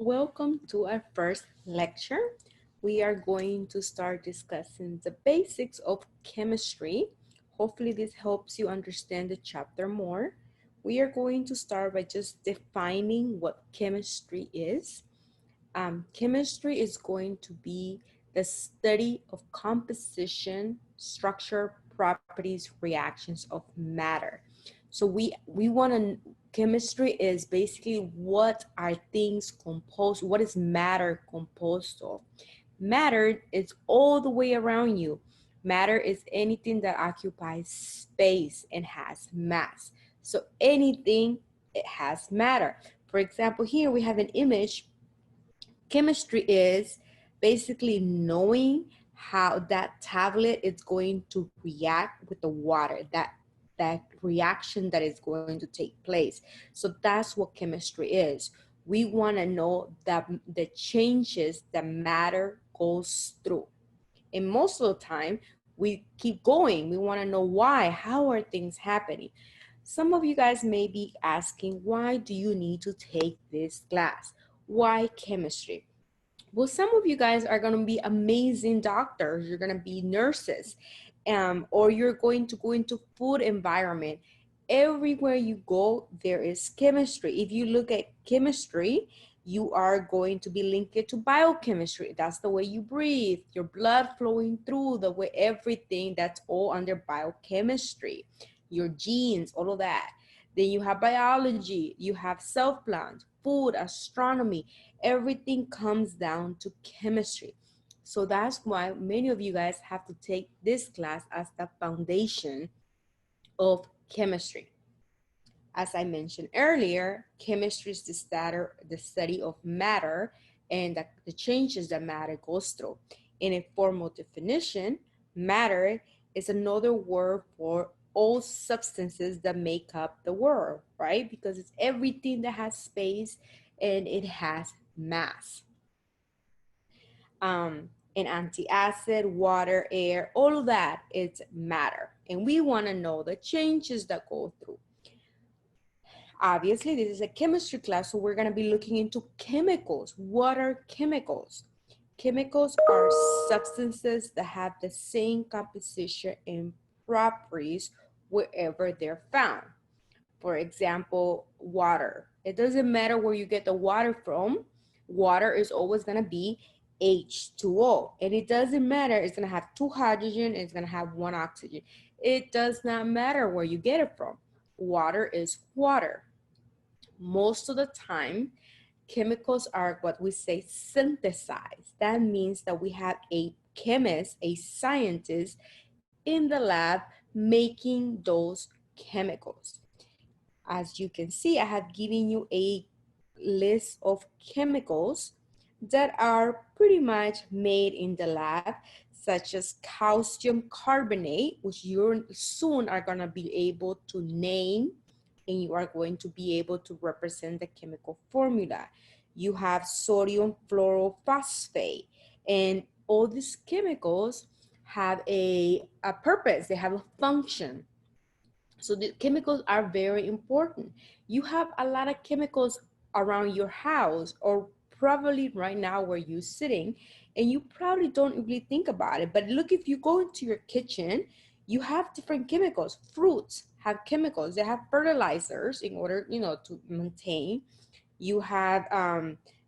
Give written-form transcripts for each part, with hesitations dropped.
Welcome to our first lecture. We are going to start discussing the basics of chemistry. Hopefully this helps you understand the chapter more. We are going to start by just defining what chemistry is. Chemistry is going to be the study of composition, structure, properties, reactions of matter. So we want to chemistry is basically what are things composed, what is matter composed of. Matter is all the way around you. Matter is anything that occupies space and has mass. So anything, it has matter. For example, here we have an image. Chemistry is basically knowing how that tablet is going to react with the water, that reaction that is going to take place. So that's what chemistry is. We want to know that the changes that matter goes through. And most of the time, we keep going. We want to know why, how are things happening? Some of you guys may be asking, why do you need to take this class? Why chemistry? Well, some of you guys are going to be amazing doctors. You're going to be nurses, or you're going to go into food environment. Everywhere you go, there is chemistry. If you look at chemistry, you are going to be linked to biochemistry. That's the way you breathe, your blood flowing through, the way everything, that's all under biochemistry. Your genes, all of that. Then you have biology, you have self plans, food, astronomy. Everything comes down to chemistry. So that's why many of you guys have to take this class as the foundation of chemistry. As I mentioned earlier, chemistry is the study of matter and the changes that matter goes through. In a formal definition, matter is another word for all substances that make up the world, right? Because it's everything that has space and it has mass. An anti-acid, water, air, all of that, it's matter. And we want to know the changes that go through. Obviously, this is a chemistry class, so we're going to be looking into chemicals. What are chemicals? Chemicals are substances that have the same composition and properties wherever they're found. For example, water. It doesn't matter where you get the water from. Water is always going to be H2O. And it doesn't matter. It's going to have two hydrogen. It's going to have one oxygen. It does not matter where you get it from. Water is water. Most of the time, chemicals are what we say synthesized. That means that we have a chemist, a scientist in the lab making those chemicals. As you can see, I have given you a list of chemicals that are pretty much made in the lab, such as calcium carbonate, which you soon are going to be able to name, and you are going to be able to represent the chemical formula. You have sodium fluorophosphate, and all these chemicals have a purpose, they have a function. So the chemicals are very important. You have a lot of chemicals around your house or probably right now where you're sitting, and you probably don't really think about it. But look, if you go into your kitchen, you have different chemicals. Fruits have chemicals. They have fertilizers in order, to maintain. You have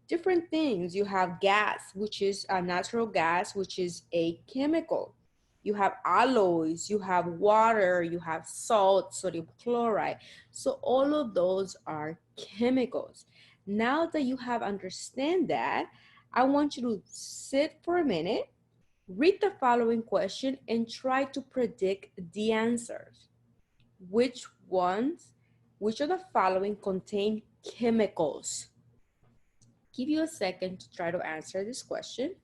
different things. You have gas, which is a natural gas, which is a chemical. You have alloys, you have water, you have salt, sodium chloride. So all of those are chemicals. Now that you have understand that, I want you to sit for a minute, read the following question, and try to predict the answers. Which of the following contain chemicals? Give you a second to try to answer this question.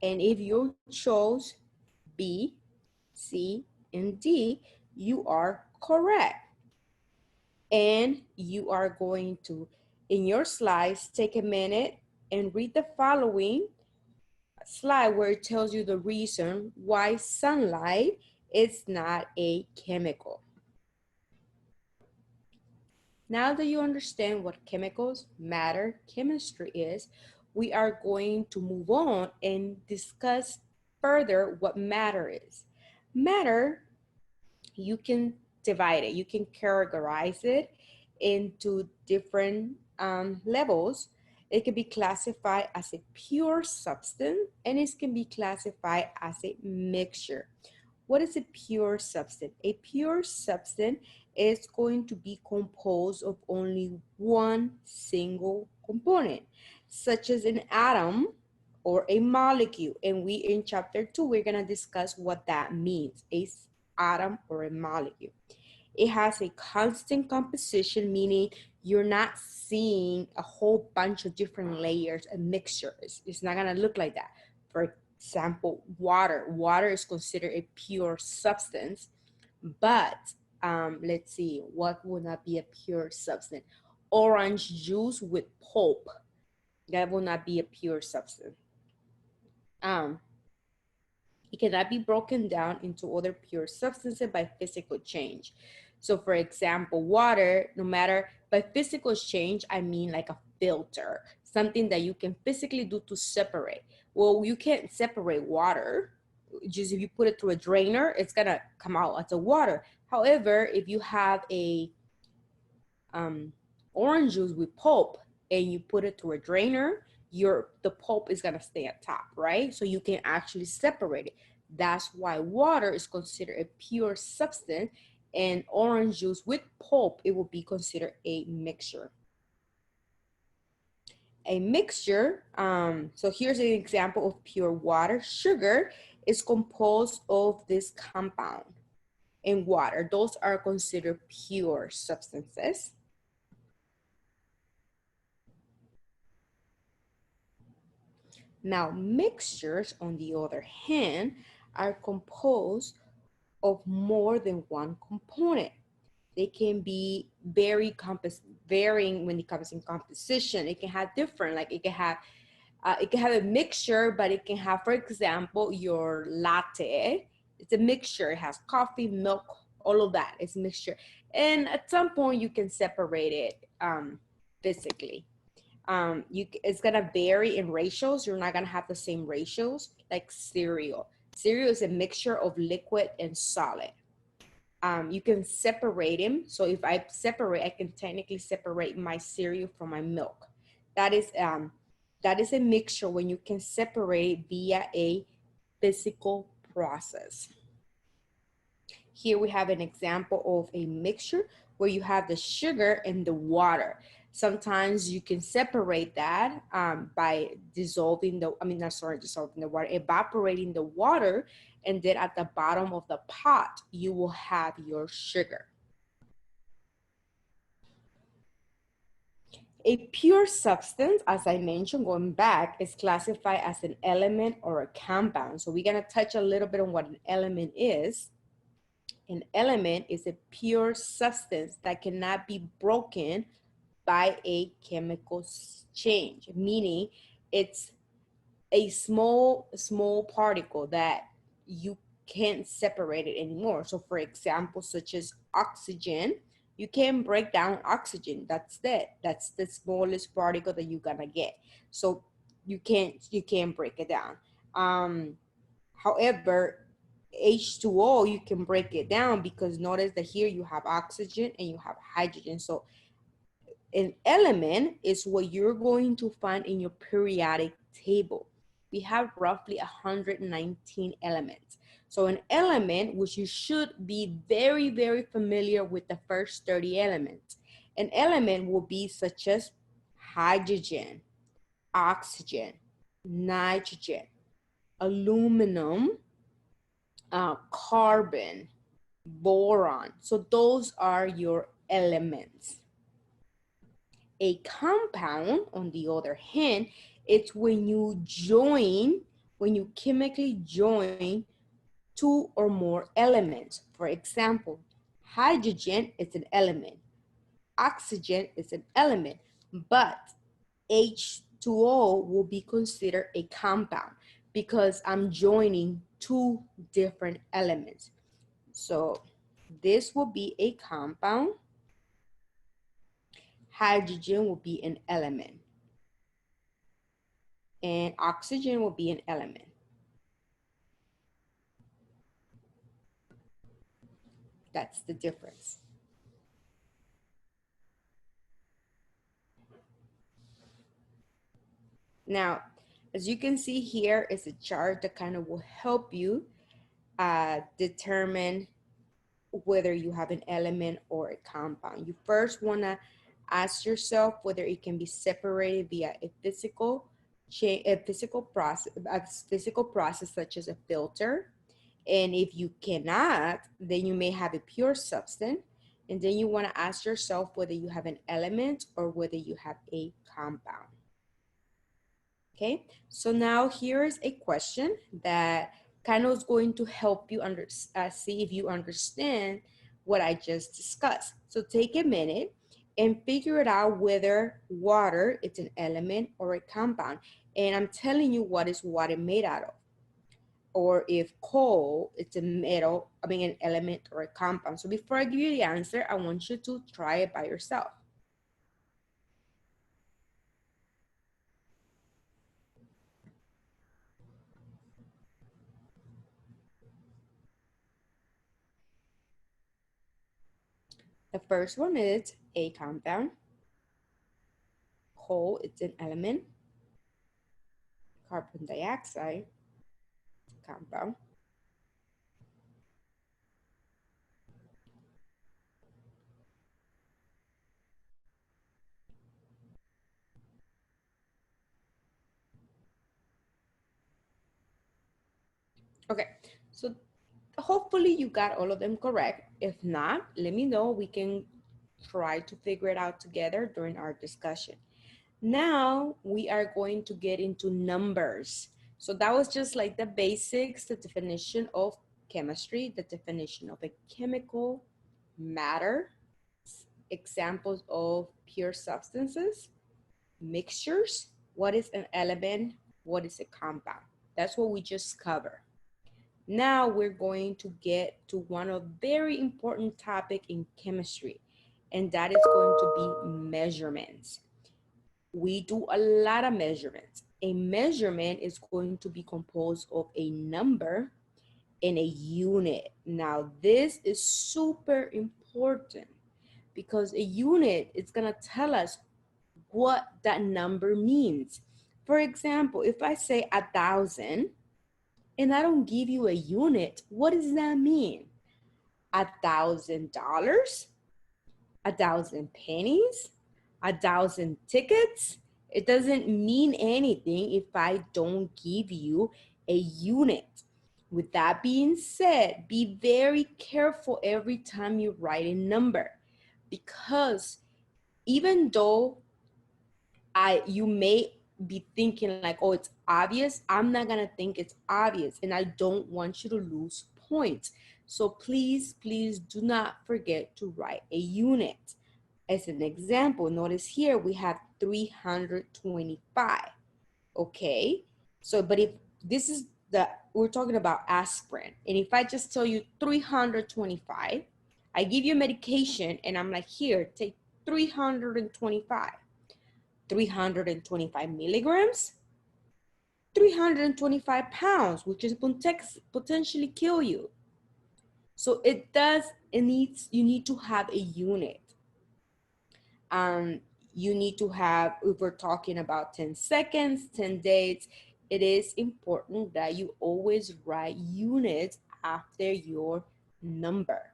And if you chose B, C, and D, you are correct. And you are going to, in your slides, take a minute and read the following slide where it tells you the reason why sunlight is not a chemical. Now that you understand what chemicals, matter, chemistry is, we are going to move on and discuss further what matter is. Matter, you can divide it, you can categorize it into different levels. It can be classified as a pure substance and it can be classified as a mixture. What is a pure substance? A pure substance is going to be composed of only one single component, such as an atom or a molecule. And we in chapter 2, we're going to discuss what that means, a atom or a molecule. It has a constant composition, meaning you're not seeing a whole bunch of different layers and mixtures. It's not going to look like that. For example, water. Water is considered a pure substance, but let's see, what would not be a pure substance? Orange juice with pulp. That will not be a pure substance. Um, It cannot be broken down into other pure substances by physical change. So for example, water, no matter by physical change, I mean like a filter, something that you can physically do to separate. Well, you can't separate water. Just if you put it through a drainer, it's gonna come out as a water. However, if you have a um, orange juice with pulp and you put it through a drainer, the pulp is gonna stay at top, right? So you can actually separate it. That's why water is considered a pure substance, and orange juice with pulp, it will be considered a mixture. A mixture, so here's an example of pure water. Sugar is composed of this compound in water. Those are considered pure substances. Now, mixtures, on the other hand, are composed of more than one component. They can be varying when it comes in composition. It can have different, like it can have a mixture, but it can have, for example, your latte. It's a mixture. It has coffee, milk, all of that. It's a mixture. And at some point, you can separate it physically. It's gonna vary in ratios. You're not gonna have the same ratios like cereal. Cereal is a mixture of liquid and solid. You can separate them. So if I separate, I can technically separate my cereal from my milk. That is a mixture when you can separate via a physical process. Here we have an example of a mixture where you have the sugar and the water. Sometimes you can separate that by dissolving dissolving the water, evaporating the water, and then at the bottom of the pot, you will have your sugar. A pure substance, as I mentioned, going back, is classified as an element or a compound. So we're gonna touch a little bit on what an element is. An element is a pure substance that cannot be broken by a chemical change, meaning it's a small particle that you can't separate it anymore. So for example, such as oxygen, you can't break down oxygen. That's it. That's the smallest particle that you're gonna get. So you can't break it down. However, H2O, you can break it down because notice that here you have oxygen and you have hydrogen. So an element is what you're going to find in your periodic table. We have roughly 119 elements. So an element, which you should be very, very familiar with the first 30 elements. An element will be such as hydrogen, oxygen, nitrogen, aluminum, carbon, boron. So those are your elements. A compound, on the other hand, it's when you chemically join two or more elements. For example, hydrogen is an element, oxygen is an element, but H2O will be considered a compound because I'm joining two different elements. So this will be a compound. hydrogen will be an element, and oxygen will be an element. That's the difference. Now, as you can see here is a chart that kind of will help you determine whether you have an element or a compound. You first want to ask yourself whether it can be separated via a physical process such as a filter. And if you cannot, then you may have a pure substance. And then you want to ask yourself whether you have an element or whether you have a compound. Okay, so now here's a question that kind of is going to help you see if you understand what I just discussed. So take a minute and figure it out whether water is an element or a compound. And I'm telling you what is water made out of. Or if coal, it's a metal, an element or a compound. So before I give you the answer, I want you to try it by yourself. The first one is a compound. Coal, it's an element. Carbon dioxide, compound. Okay, so hopefully you got all of them correct. If not, let me know. We can try to figure it out together during our discussion. Now we are going to get into numbers. So that was just like the basics, the definition of chemistry, the definition of a chemical matter, examples of pure substances, mixtures, what is an element, what is a compound. That's what we just covered. Now we're going to get to one of very important topic in chemistry, and that is going to be measurements. We do a lot of measurements. A measurement is going to be composed of a number and a unit. Now this is super important because a unit is gonna tell us what that number means. For example, if I say 1,000 and I don't give you a unit, what does that mean? $1,000? 1,000 pennies? 1,000 tickets? It doesn't mean anything if I don't give you a unit. With that being said, be very careful every time you write a number, because even though you may be thinking like, oh, it's obvious, I'm not gonna think it's obvious, and I don't want you to lose points. So please, please do not forget to write a unit. As an example, notice here we have 325. Okay, so but if this is we're talking about aspirin, and if I just tell you 325, I give you medication and I'm like, here, take 325. 325 milligrams, 325 pounds, which is potentially kill you. So you need to have a unit. You need to have, if we're talking about 10 seconds, 10 days, it is important that you always write units after your number.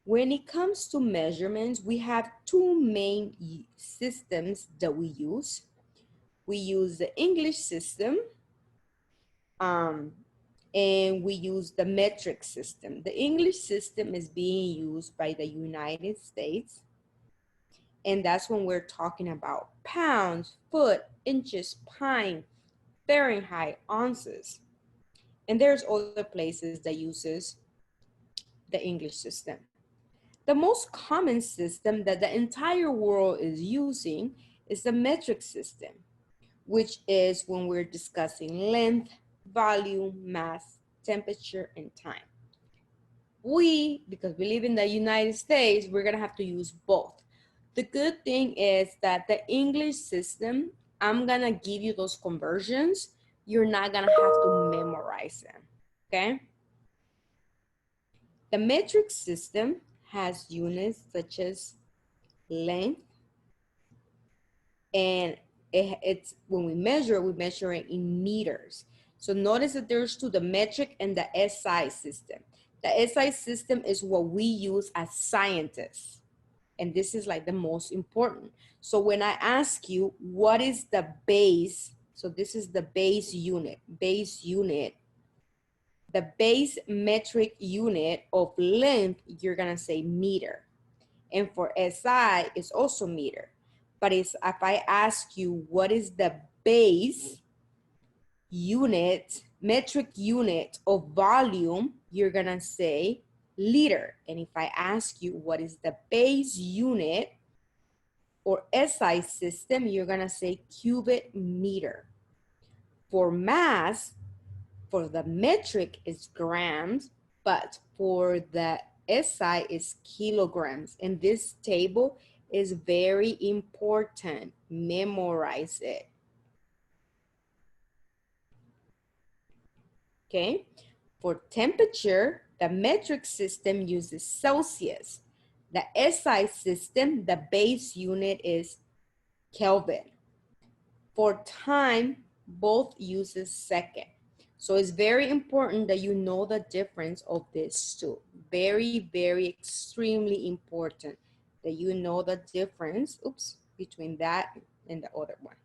When it comes to measurements, we have two main systems that we use. We use the English system, and we use the metric system. The English system is being used by the United States, and that's when we're talking about pounds, foot, inches, pint, Fahrenheit, ounces. And there's other places that uses the English system. The most common system that the entire world is using is the metric system, which is when we're discussing length, volume, mass, temperature, and time. Because we live in the United States, we're gonna have to use both. The good thing is that the English system, I'm gonna give you those conversions. You're not gonna have to memorize them, okay? The metric system has units such as length, and it's when we measure it in meters. So notice that there's two, the metric and the SI system. The SI system is what we use as scientists. And this is like the most important. So when I ask you, what is the base? So this is the base unit, the base metric unit of length, you're gonna say meter. And for SI, it's also meter. But if I ask you, what is the base unit, metric unit of volume, you're gonna say liter. And if I ask you, what is the base unit or SI system, you're gonna say cubic meter. For mass, for the metric is grams, but for the SI is kilograms. And this table is very important. Memorize it. Okay. For temperature, the metric system uses Celsius. The SI system, the base unit is Kelvin. For time, both uses second. So it's very important that you know the difference of these two. Very, very extremely important that you know the difference, between that and the other one.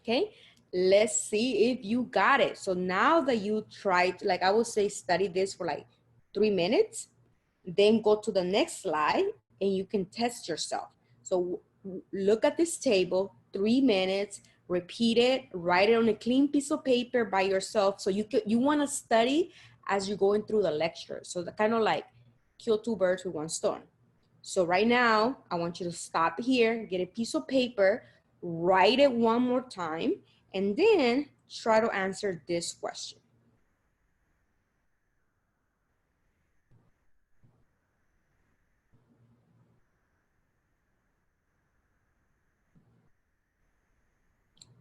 Okay, let's see if you got it. So now that you tried, like I would say, study this for like 3 minutes, then go to the next slide and you can test yourself. So look at this table, 3 minutes, repeat it, write it on a clean piece of paper by yourself. So you want to study as you're going through the lecture. So the kind of like kill two birds with one stone. So right now, I want you to stop here, get a piece of paper, write it one more time, and then try to answer this question.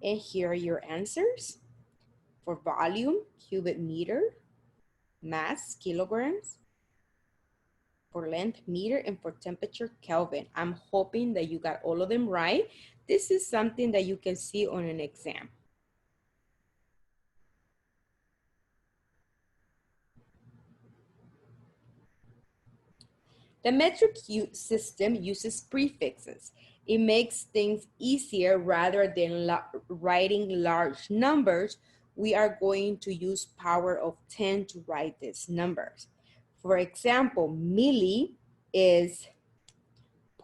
And here are your answers. For volume, cubic meter, mass, kilograms, for length, meter, and for temperature, Kelvin. I'm hoping that you got all of them right. This is something that you can see on an exam. The metric system uses prefixes. It makes things easier rather than writing large numbers. We are going to use power of 10 to write these numbers. For example, milli is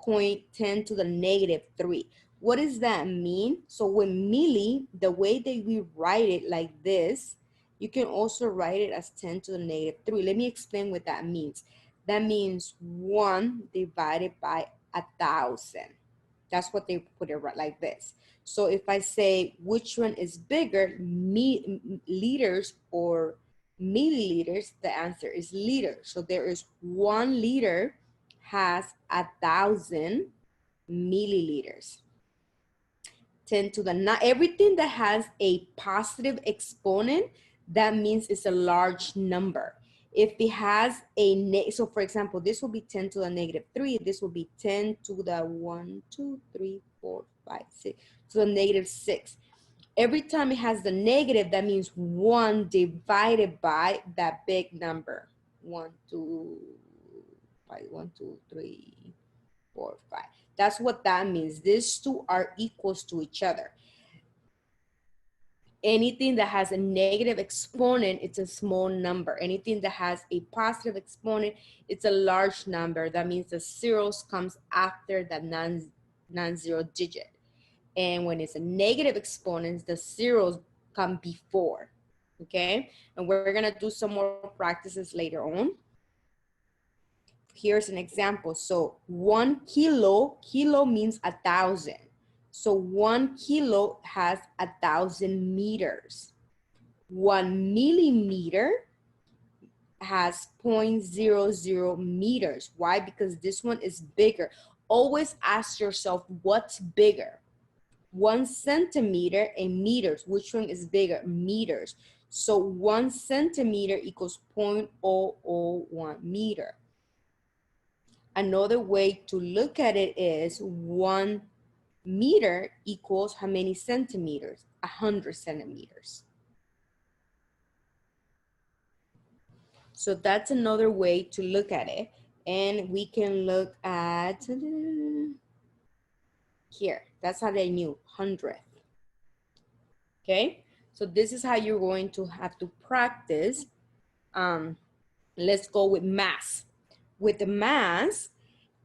0.10 to the negative 3. What does that mean? So when milli, the way that we write it like this, you can also write it as 10 to the negative 3. Let me explain what that means. That means 1 divided by 1,000. That's what they put it right like this. So if I say which one is bigger, liters or milliliters, the answer is liter. So there is 1 liter has 1,000 milliliters. 10 to the 9, everything that has a positive exponent, that means it's a large number. If it has a, so for example, this will be 10 to the negative 3, this will be 10 to the 1, 2, 3, 4, 5, 6, to the negative 6. Every time it has the negative, that means 1 divided by that big number. 1, 2, 5, 1, 2, 3, 4, 5. That's what that means. These two are equals to each other. Anything that has a negative exponent, it's a small number. Anything that has a positive exponent, it's a large number. That means the zeros comes after that non-zero digit. And when it's a negative exponent, the zeros come before, okay? And we're gonna do some more practices later on. Here's an example. So 1 kilo, kilo means 1,000. So 1 kilo has 1,000 meters. 1 millimeter has 0.00 meters. Why? Because this one is bigger. Always ask yourself, what's bigger? 1 centimeter in meters. Which one is bigger? Meters. So 1 centimeter equals 0.001 meter. Another way to look at it is 1 meter equals how many centimeters? 100 centimeters. So that's another way to look at it. And we can look at here. That's how they knew, 100th. Okay, so this is how you're going to have to practice. Let's go with mass. With the mass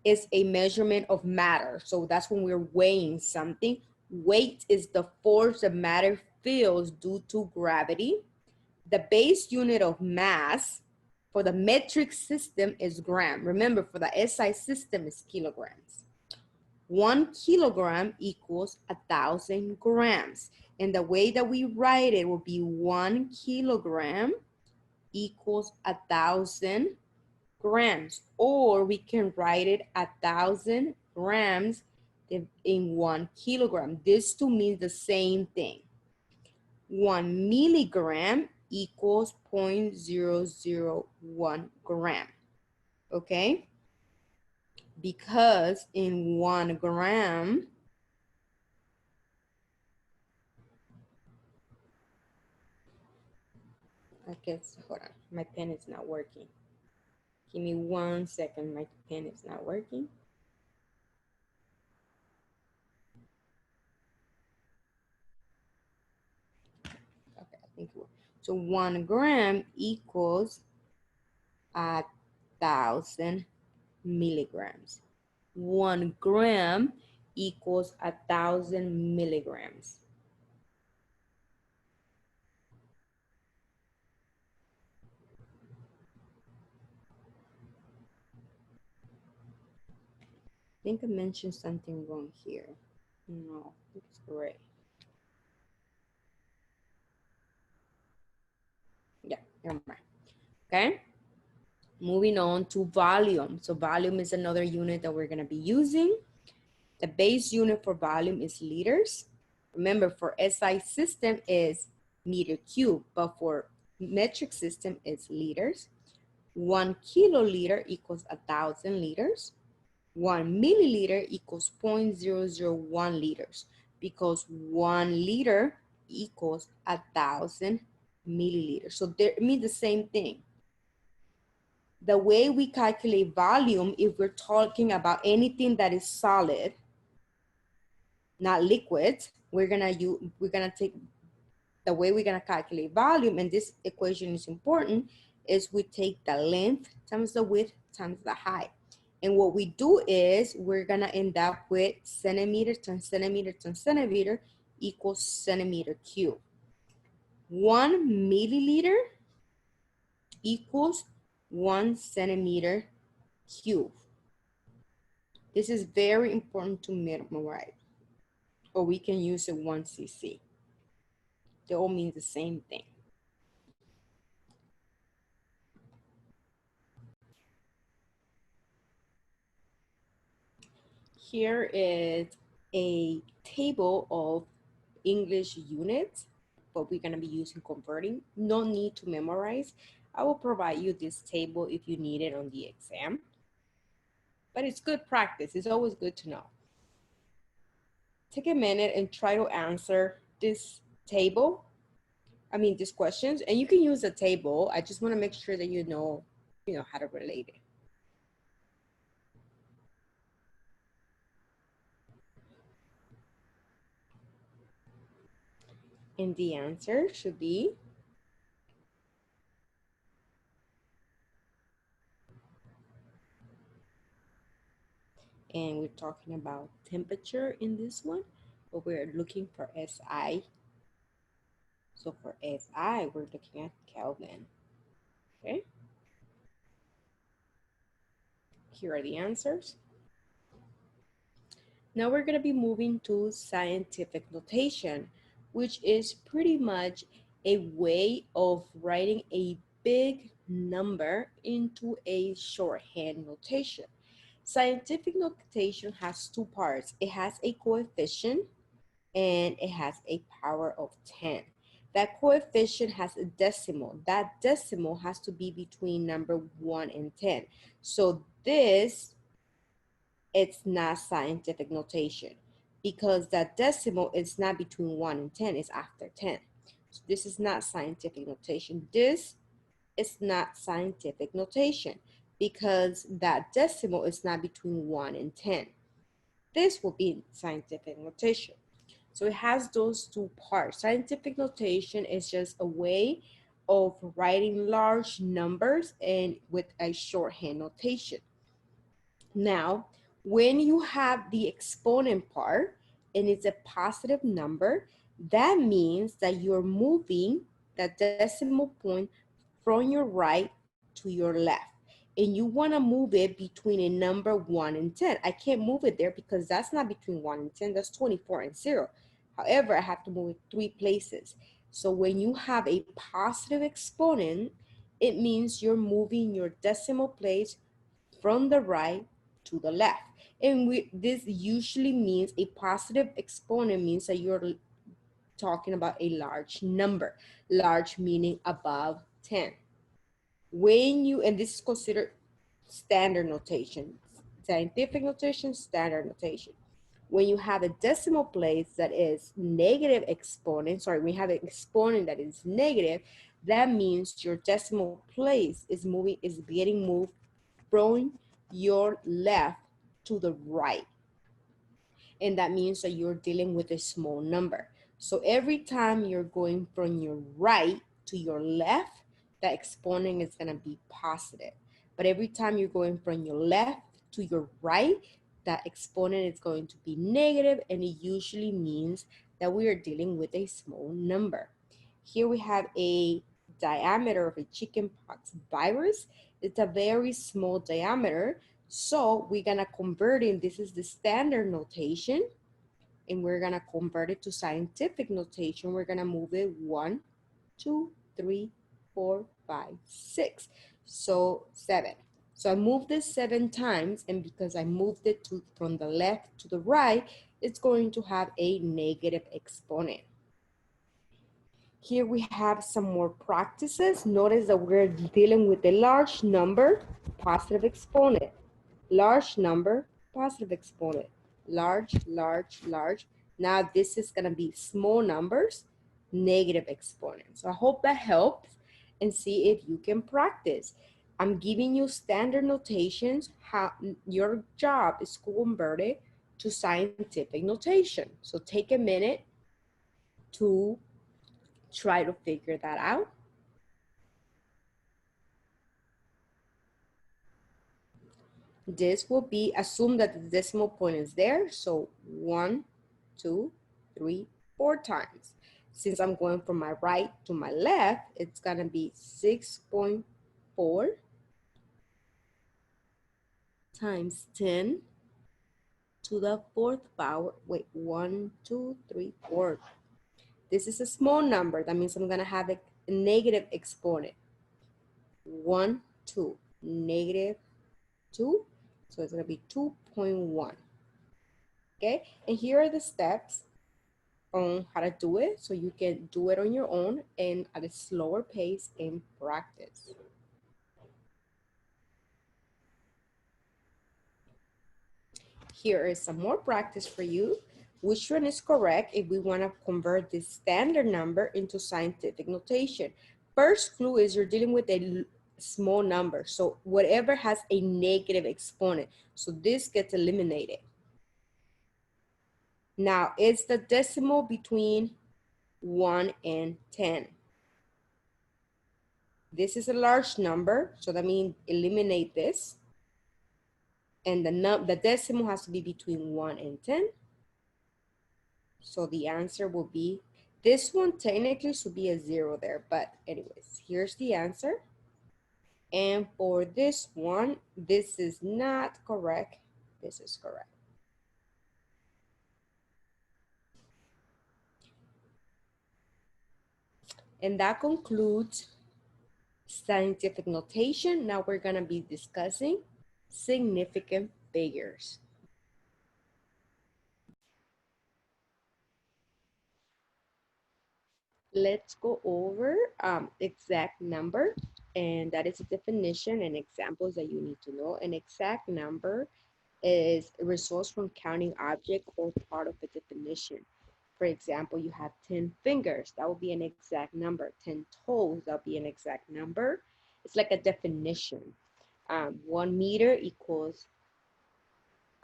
is a measurement of matter. So that's when we're weighing something. Weight is the force that matter feels due to gravity. The base unit of mass for the metric system is gram. Remember, for the SI system is kilograms. 1 kilogram equals 1,000 grams. And the way that we write it will be 1 kilogram equals 1,000 grams. Or we can write it 1,000 grams in 1 kilogram. This two means the same thing. 1 milligram equals 0.001 gram. Okay? Because in 1 gram, I guess, hold on, my pen is not working. Give me 1 second, my pen is not working. Okay, I think it worked. So 1 gram equals 1,000 milligrams. 1 gram equals 1,000 milligrams. I think I mentioned something wrong here. No, it's correct. Yeah, never mind. Okay, moving on to volume. So volume is another unit that we're gonna be using. The base unit for volume is liters. Remember, for SI system is meter cube, but for metric system it's liters. 1 kiloliter equals 1,000 liters. 1 milliliter equals 0.001 liters, because 1 liter equals 1,000 milliliters. So they mean the same thing. The way we calculate volume, if we're talking about anything that is solid, not liquid, we're gonna take the way we're gonna calculate volume, and this equation is important, is we take the length times the width times the height. And what we do is we're gonna end up with centimeter times centimeter times centimeter equals centimeter cube. 1 milliliter equals 1 centimeter cube. This is very important to memorize, or we can use it 1 cc. They all mean the same thing. Here is a table of English units, but we're gonna be using converting. No need to memorize. I will provide you this table if you need it on the exam. But it's good practice. It's always good to know. Take a minute and try to answer this table. These questions, and you can use a table. I just want to make sure that you know how to relate it. And the answer should be and we're talking about temperature in this one, but we're looking for SI. So for SI, we're looking at Kelvin. Okay. Here are the answers. Now we're going to be moving to scientific notation, which is pretty much a way of writing a big number into a shorthand notation. Scientific notation has two parts. It has a coefficient and it has a power of 10. That coefficient has a decimal. That decimal has to be between number 1 and 10. So this, it's not scientific notation because that decimal is not between 1 and 10, it's after 10. So this is not scientific notation. This is not scientific notation because that decimal is not between 1 and 10. This will be scientific notation. So it has those two parts. Scientific notation is just a way of writing large numbers and with a shorthand notation. Now, when you have the exponent part and it's a positive number, that means that you're moving that decimal point from your right to your left. And you want to move it between a number 1 and 10. I can't move it there because that's not between 1 and 10. That's 24 and 0. However, I have to move it 3 places. So when you have a positive exponent, it means you're moving your decimal place from the right to the left. And this usually means a positive exponent means that you're talking about a large number, large meaning above 10. When you, and this is considered standard notation, scientific notation, standard notation. When you have a decimal place that is negative exponent, sorry, we have an exponent that is negative, that means your decimal place is getting moved from your left to the right. And that means that you're dealing with a small number. So every time you're going from your right to your left, the exponent is going to be positive. But every time you're going from your left to your right, that exponent is going to be negative, and it usually means that we are dealing with a small number. Here we have a diameter of a chickenpox virus. It's a very small diameter. So we're gonna convert it. This is the standard notation, and we're gonna convert it to scientific notation. We're gonna move it 1, 2, 3, 4, 5, 6. So 7. So I moved this 7 times, and because I moved it from the left to the right, it's going to have a negative exponent. Here we have some more practices. Notice that we're dealing with a large number, positive exponent. Large number, positive exponent. Large, large, large. Now this is gonna be small numbers, negative exponent. So I hope that helps and see if you can practice. I'm giving you standard notations. How your job is to convert it to scientific notation. So take a minute to try to figure that out. This will be, assume that the decimal point is there. So 1, 2, 3, 4 times. Since I'm going from my right to my left, it's gonna be 6.4 times 10 to the 4th power. Wait, 1, 2, 3, 4. This is a small number. That means I'm gonna have a negative exponent. 1, 2, negative 2. So it's gonna be 2.1. Okay, and here are the steps on how to do it so you can do it on your own and at a slower pace in practice. Here is some more practice for you. Which one is correct if we want to convert this standard number into scientific notation? First clue is you're dealing with a small number. So whatever has a negative exponent. So this gets eliminated. Now, it's the decimal between 1 and 10. This is a large number, so that means eliminate this. And the decimal has to be between 1 and 10. So the answer will be, this one technically should be a 0 there, but anyways, here's the answer. And for this one, this is not correct. This is correct. And that concludes Scientific notation. Now we're going to be discussing significant figures. Let's go over exact number, and that is a definition and examples that you need to know. An exact number is a resource from counting object or part of a definition. For example, you have 10 fingers, that will be an exact number. 10 toes, that will be an exact number. It's like a definition. 1 meter equals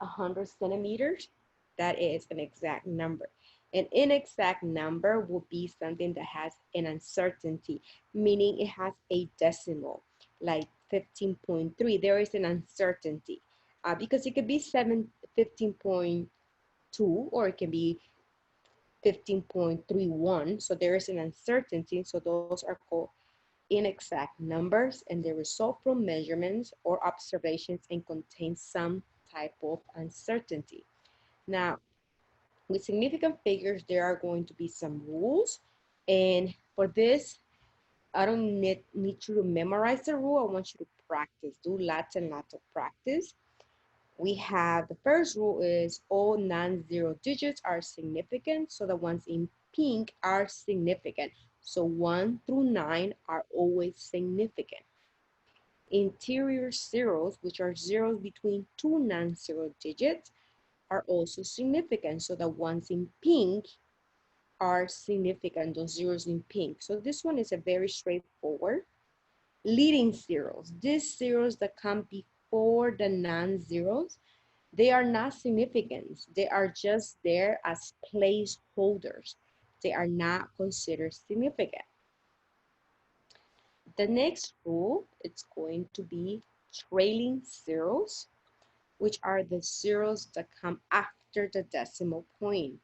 100 centimeters. That is an exact number. An inexact number will be something that has an uncertainty, meaning it has a decimal, like 15.3. There is an uncertainty because it could be 15.2 or it can be 15.31. So there is an uncertainty. So those are called inexact numbers, and they result from measurements or observations and contain some type of uncertainty. Now, with significant figures, there are going to be some rules. And for this, I don't need you to memorize the rule. I want you to practice. Do lots and lots of practice. We have the first rule is all non-zero digits are significant. So the ones in pink are significant. So 1 through 9 are always significant. Interior zeros, which are zeros between two non-zero digits, are also significant. So the ones in pink are significant, those zeros in pink. So this one is a very straightforward. Leading zeros, these zeros that come before the non-zeros, they are not significant. They are just there as placeholders. They are not considered significant. The next rule, it's going to be trailing zeros, which are the zeros that come after the decimal point.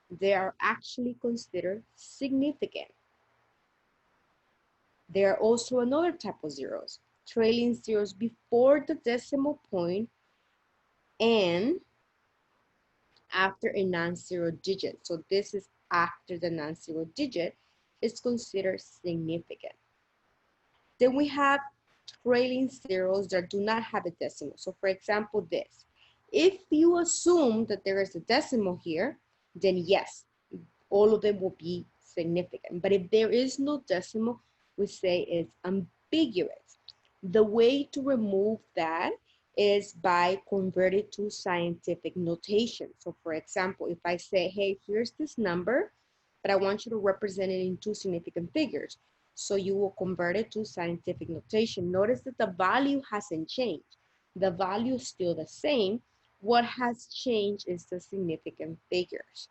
They are actually considered significant. There are also another type of zeros, trailing zeros before the decimal point and after a non-zero digit. So this is after the non-zero digit is considered significant. Then we have trailing zeros that do not have a decimal. So for example, this. If you assume that there is a decimal here, then yes, all of them will be significant. But if there is no decimal, we say it's ambiguous. The way to remove that is by converting to scientific notation. So for example, if I say, hey, here's this number, but I want you to represent it in two significant figures. So you will convert it to scientific notation. Notice that the value hasn't changed. The value is still the same. What has changed is the significant figures.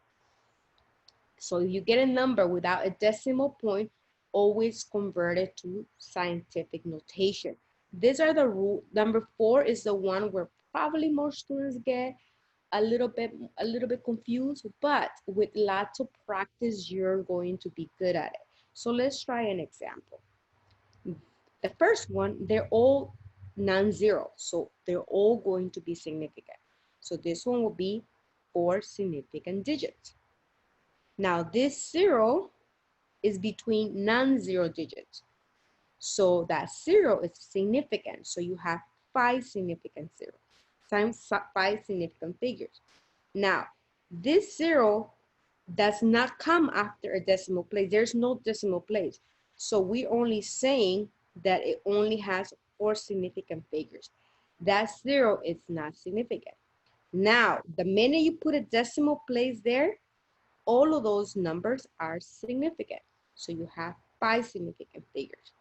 So if you get a number without a decimal point, always convert it to scientific notation. These are the rule. Number 4 is the one where probably more students get a little bit confused, but with lots of practice, you're going to be good at it. So let's try an example. The first one, they're all non-zero, so they're all going to be significant. So this one will be 4 significant digits. Now this 0 is between non-zero digits. So that 0 is significant. So you have 5 significant zeros times 5 significant figures. Now, this 0 does not come after a decimal place. There's no decimal place. So we're only saying that it only has 4 significant figures. That 0 is not significant. Now, the minute you put a decimal place there, all of those numbers are significant. So you have 5 significant figures.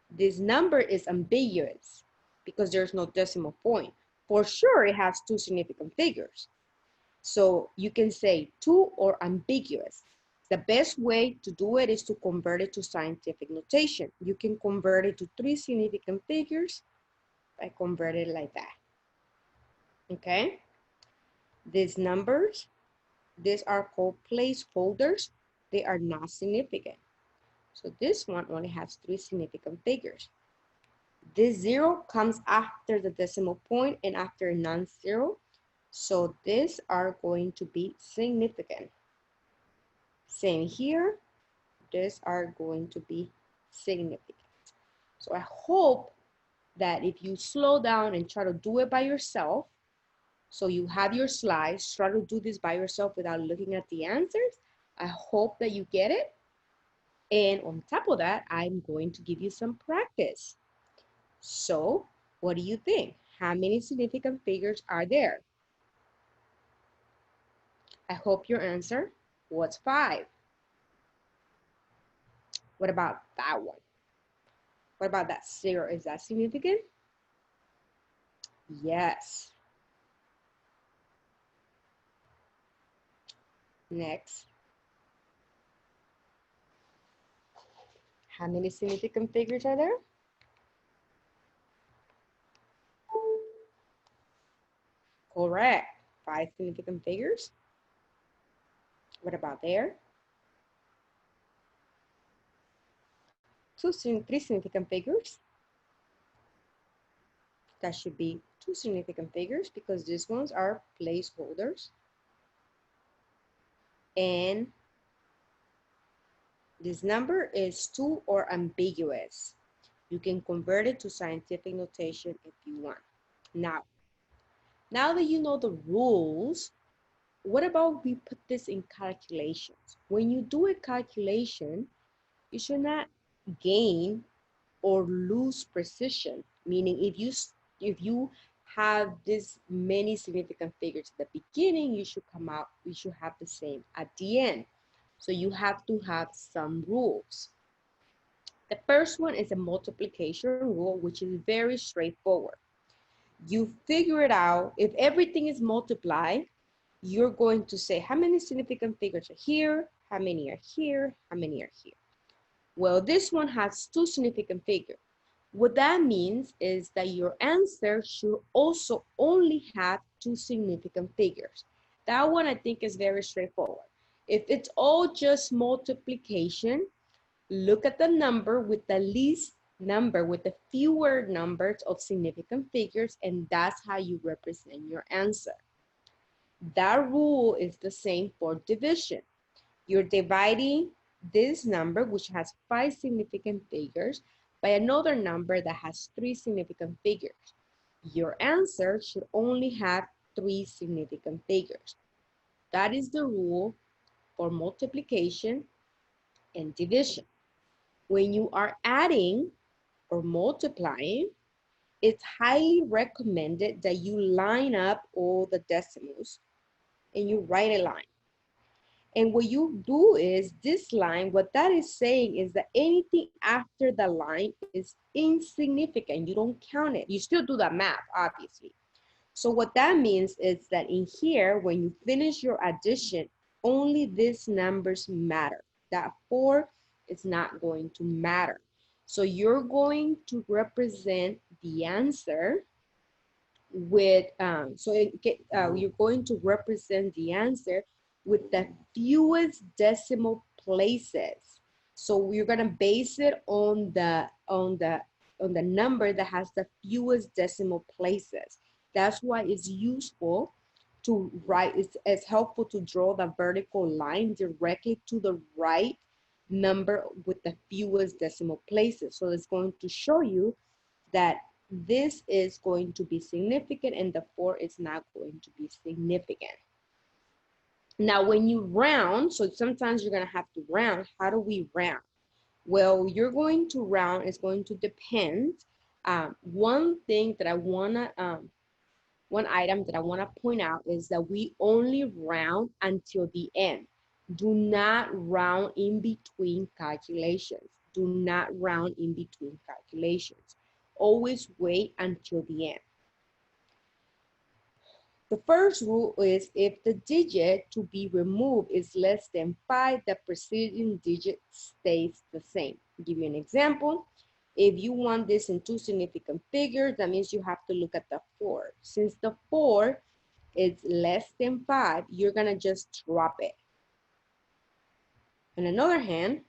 This number is ambiguous because there's no decimal point. For sure, it has 2 significant figures. So you can say 2 or ambiguous. The best way to do it is to convert it to scientific notation. You can convert it to 3 significant figures by converting it like that. Okay? These numbers, these are called placeholders. They are not significant. So this one only has 3 significant figures. This 0 comes after the decimal point and after a non-zero. So these are going to be significant. Same here, these are going to be significant. So I hope that if you slow down and try to do it by yourself, so you have your slides, try to do this by yourself without looking at the answers. I hope that you get it. And on top of that, I'm going to give you some practice. So what do you think? How many significant figures are there? I hope your answer was 5. What about that one? What about that 0? Is that significant? Yes. Next. How many significant figures are there? Correct. 5 significant figures. What about there? 3 significant figures. That should be 2 significant figures because these ones are placeholders. And this number is 2 or ambiguous. You can convert it to scientific notation if you want. Now that you know the rules, what about we put this in calculations? When you do a calculation, you should not gain or lose precision, meaning if you have this many significant figures at the beginning, you should have the same at the end. So you have to have some rules. The first one is a multiplication rule, which is very straightforward. You figure it out. If everything is multiplied, you're going to say how many significant figures are here, how many are here, how many are here. Well, this one has 2 significant figures. What that means is that your answer should also only have 2 significant figures. That one I think is very straightforward. If it's all just multiplication, look at the number with the least number, with the fewer numbers of significant figures, and that's how you represent your answer. That rule is the same for division. You're dividing this number, which has 5 significant figures, by another number that has 3 significant figures. Your answer should only have 3 significant figures. That is the rule for multiplication and division. When you are adding or multiplying, it's highly recommended that you line up all the decimals and you write a line. And what you do is this line, what that is saying is that anything after the line is insignificant. You don't count it. You still do the math, obviously. So what that means is that in here, when you finish your addition, only these numbers matter. That 4 is not going to matter. So you're going to represent the answer with, you're going to represent the answer with the fewest decimal places. So we're gonna base it on the number that has the fewest decimal places. That's why it's useful to write, it's helpful to draw the vertical line directly to the right number with the fewest decimal places. So it's going to show you that this is going to be significant and the 4 is not going to be significant. Now, when you round, so sometimes you're gonna have to round. How do we round? Well, you're going to round is going to depend. One thing that I wanna, one item that I wanna point out is that we only round until the end. Do not round in between calculations. Do not round in between calculations. Always wait until the end. The first rule is if the digit to be removed is less than 5, the preceding digit stays the same. I'll give you an example. If you want this in 2 significant figures, that means you have to look at the 4. Since the 4 is less than 5, you're gonna just drop it. On the other hand,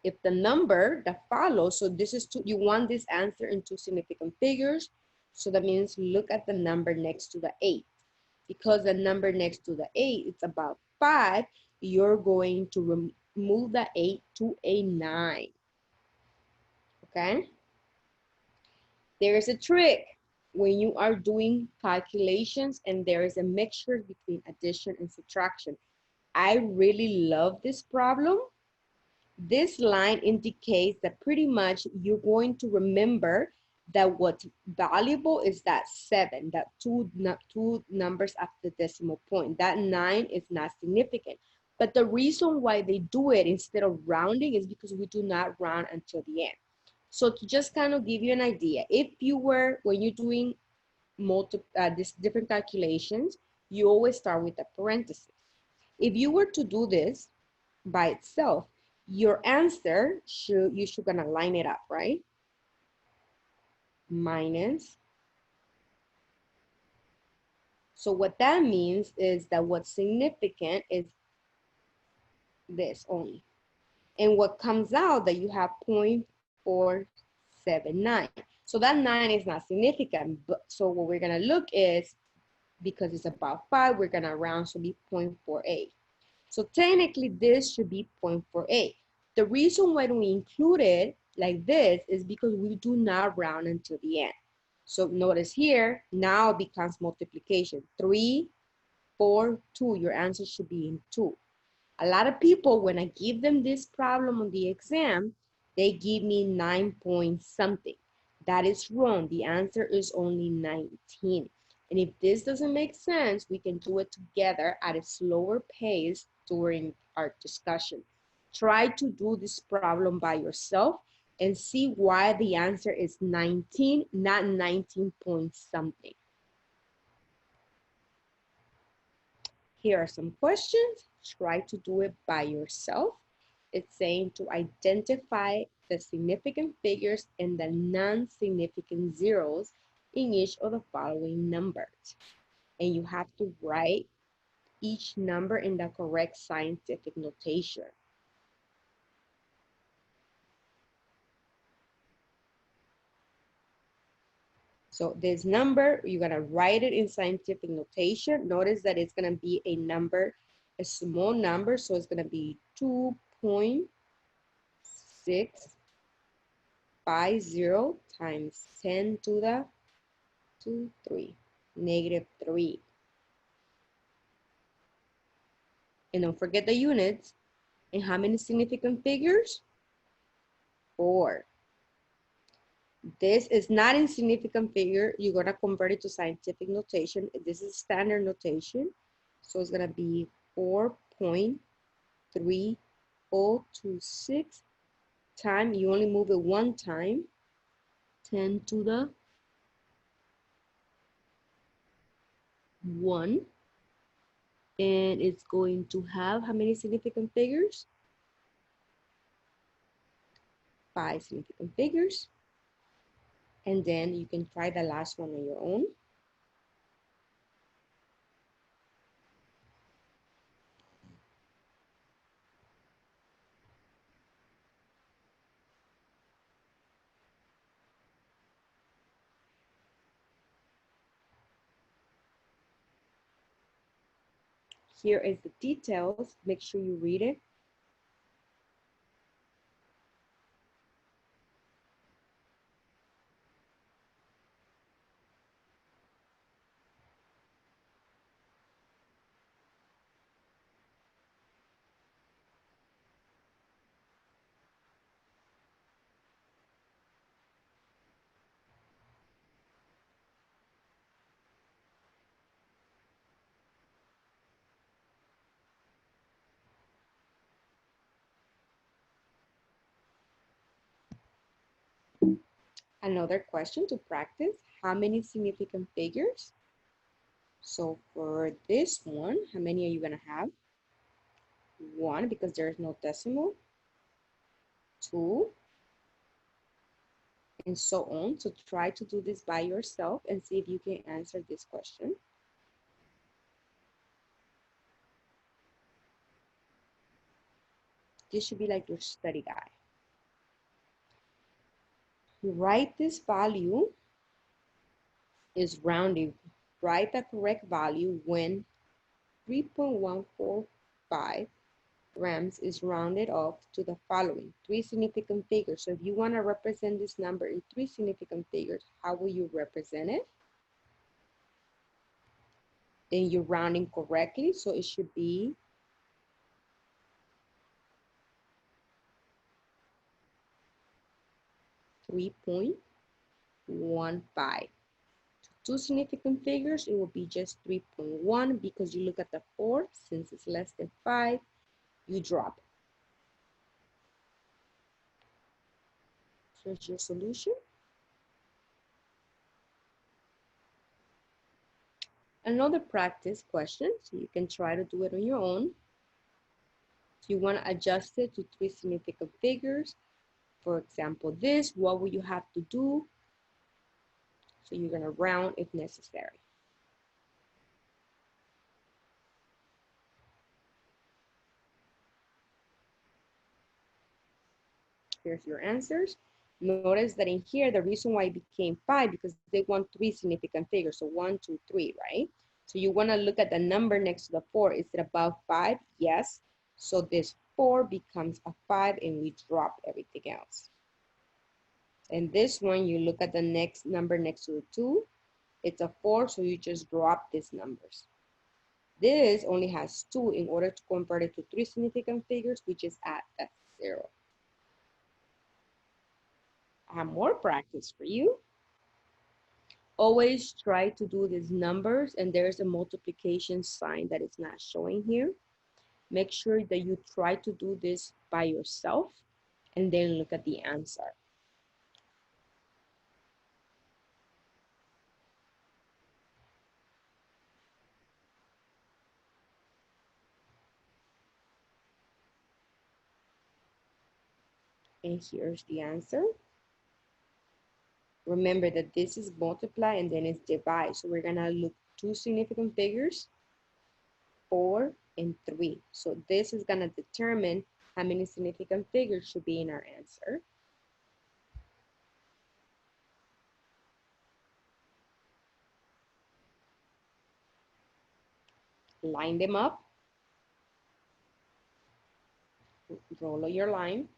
if the number that follows, so this is 2, you want this answer in 2 significant figures, so that means look at the number next to the 8. Because the number next to the 8 it's about 5, you're going to remove the 8 to a 9. Okay? There's a trick when you are doing calculations and there is a mixture between addition and subtraction. I really love this problem. This line indicates that pretty much you're going to remember that what's valuable is that 7, that two numbers after the decimal point. That 9 is not significant. But the reason why they do it instead of rounding is because we do not round until the end. So to just kind of give you an idea, if you were, when you're doing these different calculations, you always start with a parenthesis. If you were to do this by itself, your answer you should gonna line it up, right? Minus. So what that means is that what's significant is this only. And what comes out that you have 0.479. So that 9 is not significant, but so what we're gonna look is, because it's about 5, we're gonna round, so be 0.48. So technically this should be 0.48. The reason why we include it like this is because we do not round until the end. So notice here, now it becomes multiplication. 3, 4, 2, your answer should be in 2. A lot of people, when I give them this problem on the exam, they give me 9 point something. That is wrong. The answer is only 19. And if this doesn't make sense, we can do it together at a slower pace during our discussion. Try to do this problem by yourself and see why the answer is 19, not 19 point something. Here are some questions. Try to do it by yourself. It's saying to identify the significant figures and the non-significant zeros in each of the following numbers. And you have to write each number in the correct scientific notation. So this number, you're gonna write it in scientific notation. Notice that it's gonna be a number, a small number, so it's gonna be 2.650 times 10 to the 3, -3. And don't forget the units. And how many significant figures? 4. This is not insignificant figure. You're gonna convert it to scientific notation. This is standard notation. So it's gonna be 4.3026 time. You only move it one time. 10 to the 1. And it's going to have how many significant figures? 5 significant figures. And then you can try the last one on your own. Here is the details. Make sure you read it. Another question to practice, how many significant figures? So for this one, how many are you gonna have? 1, because there's no decimal. 2, and so on. So try to do this by yourself and see if you can answer this question. This should be like your study guide. You write this value is rounding. Write the correct value when 3.145 grams is rounded off to the following three significant figures. So if you want to represent this number in three significant figures, how will you represent it? Then you're rounding correctly, so it should be 3.15. Two significant figures, it will be just 3.1 because you look at the 4, since it's less than 5, you drop it. So here's your solution. Another practice question, so you can try to do it on your own. If you want to adjust it to three significant figures, for example, this, what will you have to do? So you're going to round if necessary. Here's your answers. Notice that in here, the reason why it became 5 because they want three significant figures. So 1, 2, 3, right? So you want to look at the number next to the 4. Is it above 5? Yes. So this 4 becomes a 5 and we drop everything else. And this one, you look at the next number next to the 2. It's a 4, so you just drop these numbers. This only has 2. In order to convert it to three significant figures, we just add that 0. I have more practice for you. Always try to do these numbers, and there's a multiplication sign that is not showing here. Make sure that you try to do this by yourself and then look at the answer. And here's the answer. Remember that this is multiply and then it's divide. So we're gonna look two significant figures, 4 and 3. So this is gonna determine how many significant figures should be in our answer. Line them up, roll your line.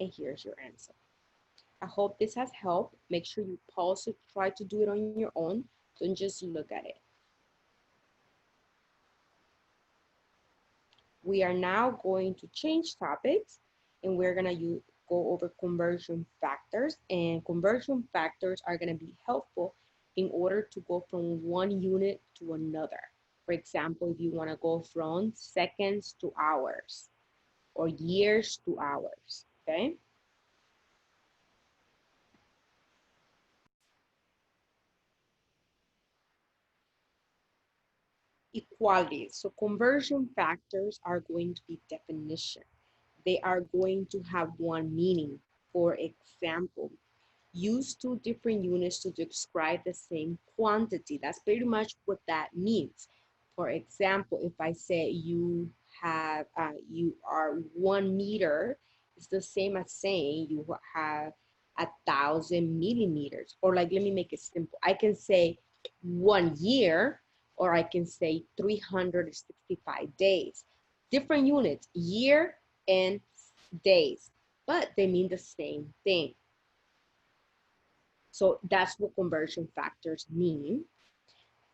And here's your answer. I hope this has helped. Make sure you pause it, try to do it on your own. Don't just look at it. We are now going to change topics and we're gonna go over conversion factors, and conversion factors are gonna be helpful in order to go from one unit to another. For example, if you wanna go from seconds to hours or years to hours, okay? Equality. So conversion factors are going to be definition. They are going to have one meaning. For example, use two different units to describe the same quantity. That's pretty much what that means. For example, if I say you are 1 meter, it's the same as saying you have 1,000 millimeters. Or like, let me make it simple. I can say 1 year, or I can say 365 days. Different units, year and days, but they mean the same thing. So that's what conversion factors mean.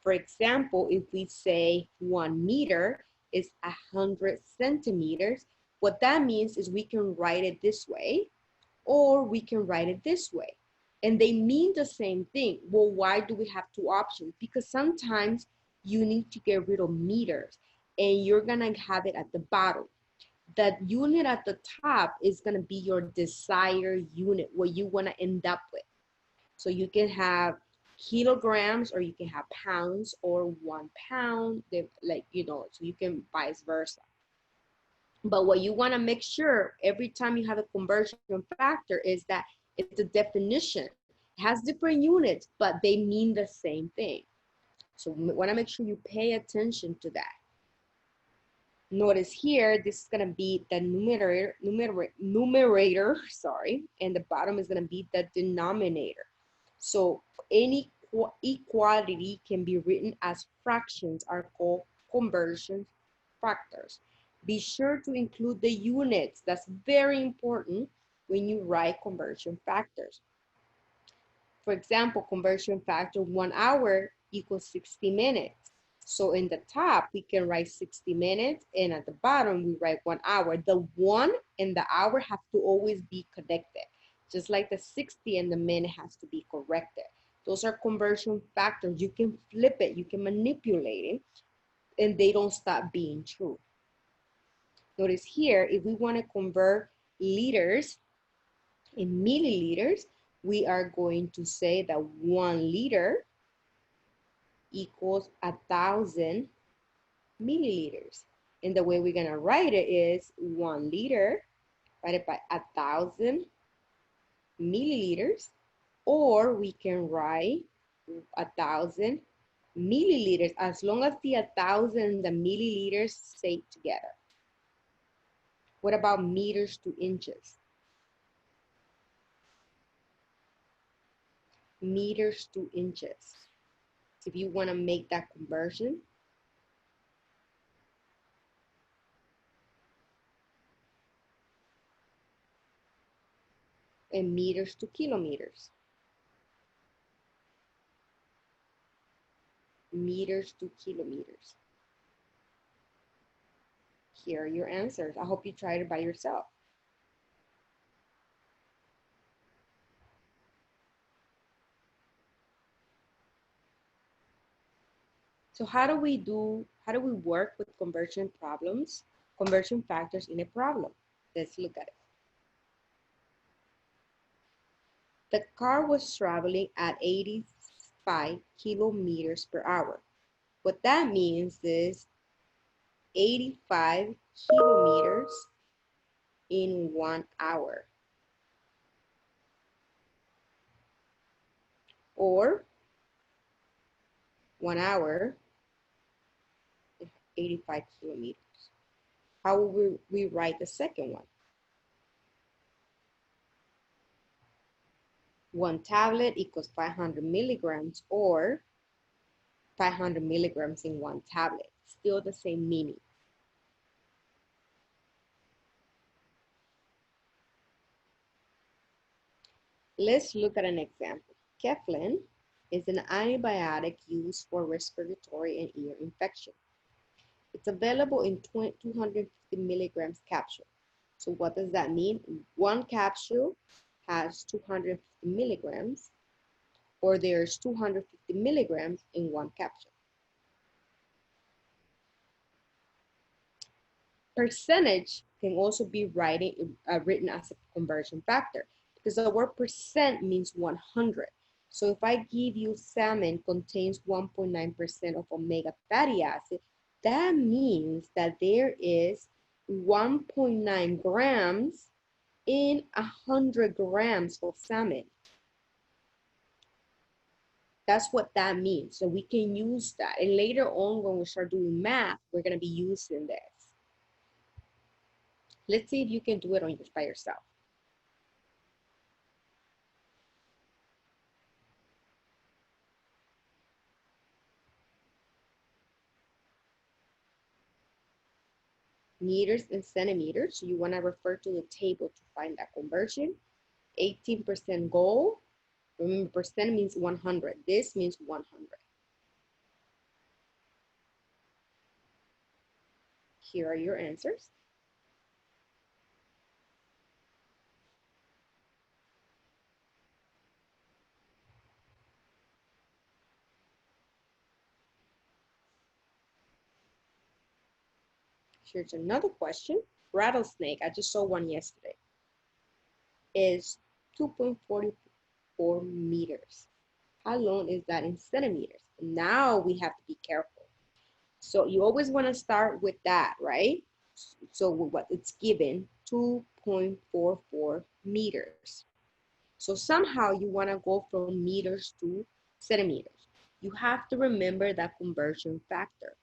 For example, if we say 1 meter is 100 centimeters, what that means is we can write it this way, or we can write it this way. And they mean the same thing. Well, why do we have two options? Because sometimes you need to get rid of meters and you're gonna have it at the bottom. That unit at the top is gonna be your desired unit, what you wanna end up with. So you can have kilograms, or you can have pounds, or 1 pound, like, so you can vice versa. But what you want to make sure every time you have a conversion factor is that it's a definition. It has different units, but they mean the same thing. So you want to make sure you pay attention to that. Notice here, this is going to be the numerator, sorry, and the bottom is going to be the denominator. So any equality can be written as fractions are called conversion factors. Be sure to include the units. That's very important when you write conversion factors. For example, conversion factor 1 hour equals 60 minutes. So in the top, we can write 60 minutes, and at the bottom, we write 1 hour. The 1 and the hour have to always be connected, just like the 60 and the minute has to be corrected. Those are conversion factors. You can flip it, you can manipulate it, and they don't stop being true. Notice here, if we want to convert liters in milliliters, we are going to say that 1 liter equals 1,000 milliliters. And the way we're gonna write it is 1 liter divided by 1,000 milliliters, or we can write 1,000 milliliters as long as the 1,000 and the milliliters stay together. What about meters to inches? Meters to inches. If you want to make that conversion, and meters to kilometers. Meters to kilometers. Here are your answers. I hope you tried it by yourself. So how do we work with conversion problems, conversion factors in a problem? Let's look at it. The car was traveling at 85 kilometers per hour. What that means is 85 kilometers in 1 hour. Or 1 hour, 85 kilometers. How will we write the second one? 1 tablet equals 500 milligrams, or 500 milligrams in 1 tablet. Still the same meaning. Let's look at an example. Keflen is an antibiotic used for respiratory and ear infection. It's available in 250 milligrams capsule. So what does that mean? 1 capsule has 250 milligrams, or there's 250 milligrams in 1 capsule. Percentage can also be written as a conversion factor, because the word percent means 100. So if I give you salmon contains 1.9% of omega fatty acid, that means that there is 1.9 grams in 100 grams of salmon. That's what that means. So we can use that. And later on, when we start doing math, we're going to be using this. Let's see if you can do it by yourself. Meters and centimeters. So you want to refer to the table to find that conversion. 18% gold. Remember, percent means 100. This means 100. Here are your answers. Here's another question. Rattlesnake, I just saw one yesterday, is 2.44 meters. How long is that in centimeters? Now we have to be careful. So you always want to start with that, right? So what it's given, 2.44 meters. So somehow you want to go from meters to centimeters. You have to remember that conversion factor.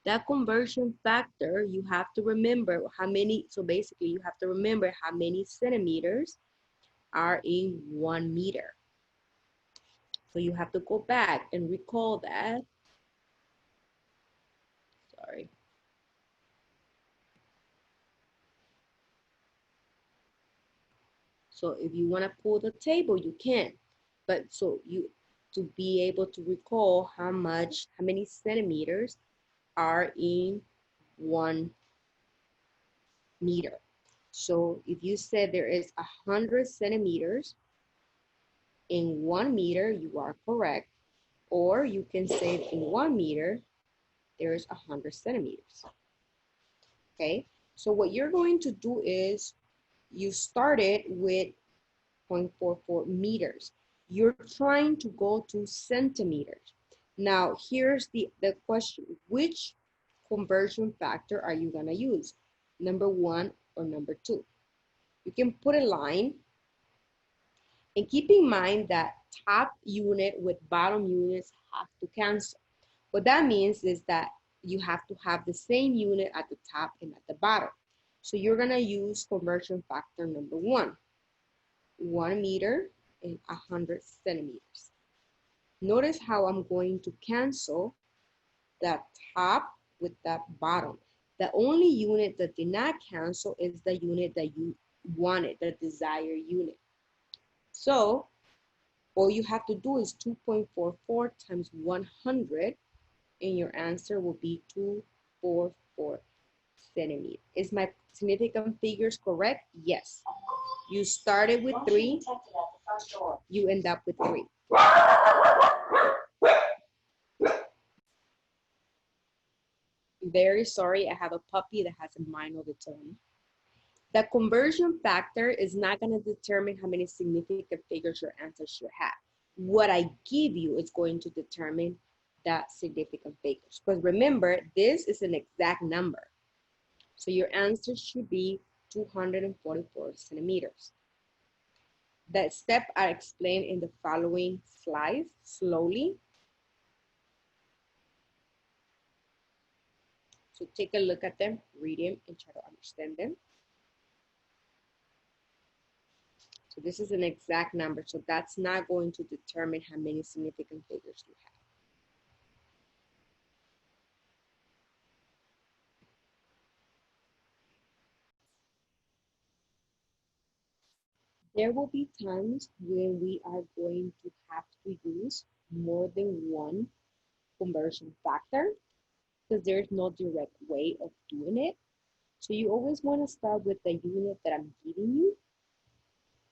That conversion factor, you have to remember how many, so basically you have to remember how many centimeters are in 1 meter. So you have to go back and recall that. Sorry. So if you want to pull the table, you can. But so you, to be able to recall how many centimeters are in 1 meter. So if you said there is 100 centimeters in 1 meter, you are correct. Or you can say in 1 meter, there's 100 centimeters. Okay, so what you're going to do is you started with 0.44 meters. You're trying to go to centimeters. Now, here's the question. Which conversion factor are you going to use? Number 1 or number 2? You can put a line and keep in mind that top unit with bottom units have to cancel. What that means is that you have to have the same unit at the top and at the bottom. So you're going to use conversion factor number 1. 1 meter and 100 centimeters. Notice how I'm going to cancel that top with that bottom. The only unit that did not cancel is the unit that you wanted, the desired unit. So all you have to do is 2.44 times 100, and your answer will be 244 centimeters. Is my significant figures correct? Yes. You started with 3, you end up with 3. Very sorry, I have a puppy that has a mind of its own. The conversion factor is not going to determine how many significant figures your answer should have. What I give you is going to determine that significant figures. Because remember, this is an exact number. So your answer should be 244 centimeters. The steps are explained in the following slides slowly. So take a look at them, read them, and try to understand them. So this is an exact number, so that's not going to determine how many significant figures you have. There will be times when we are going to have to use more than one conversion factor because there's no direct way of doing it. So you always want to start with the unit that I'm giving you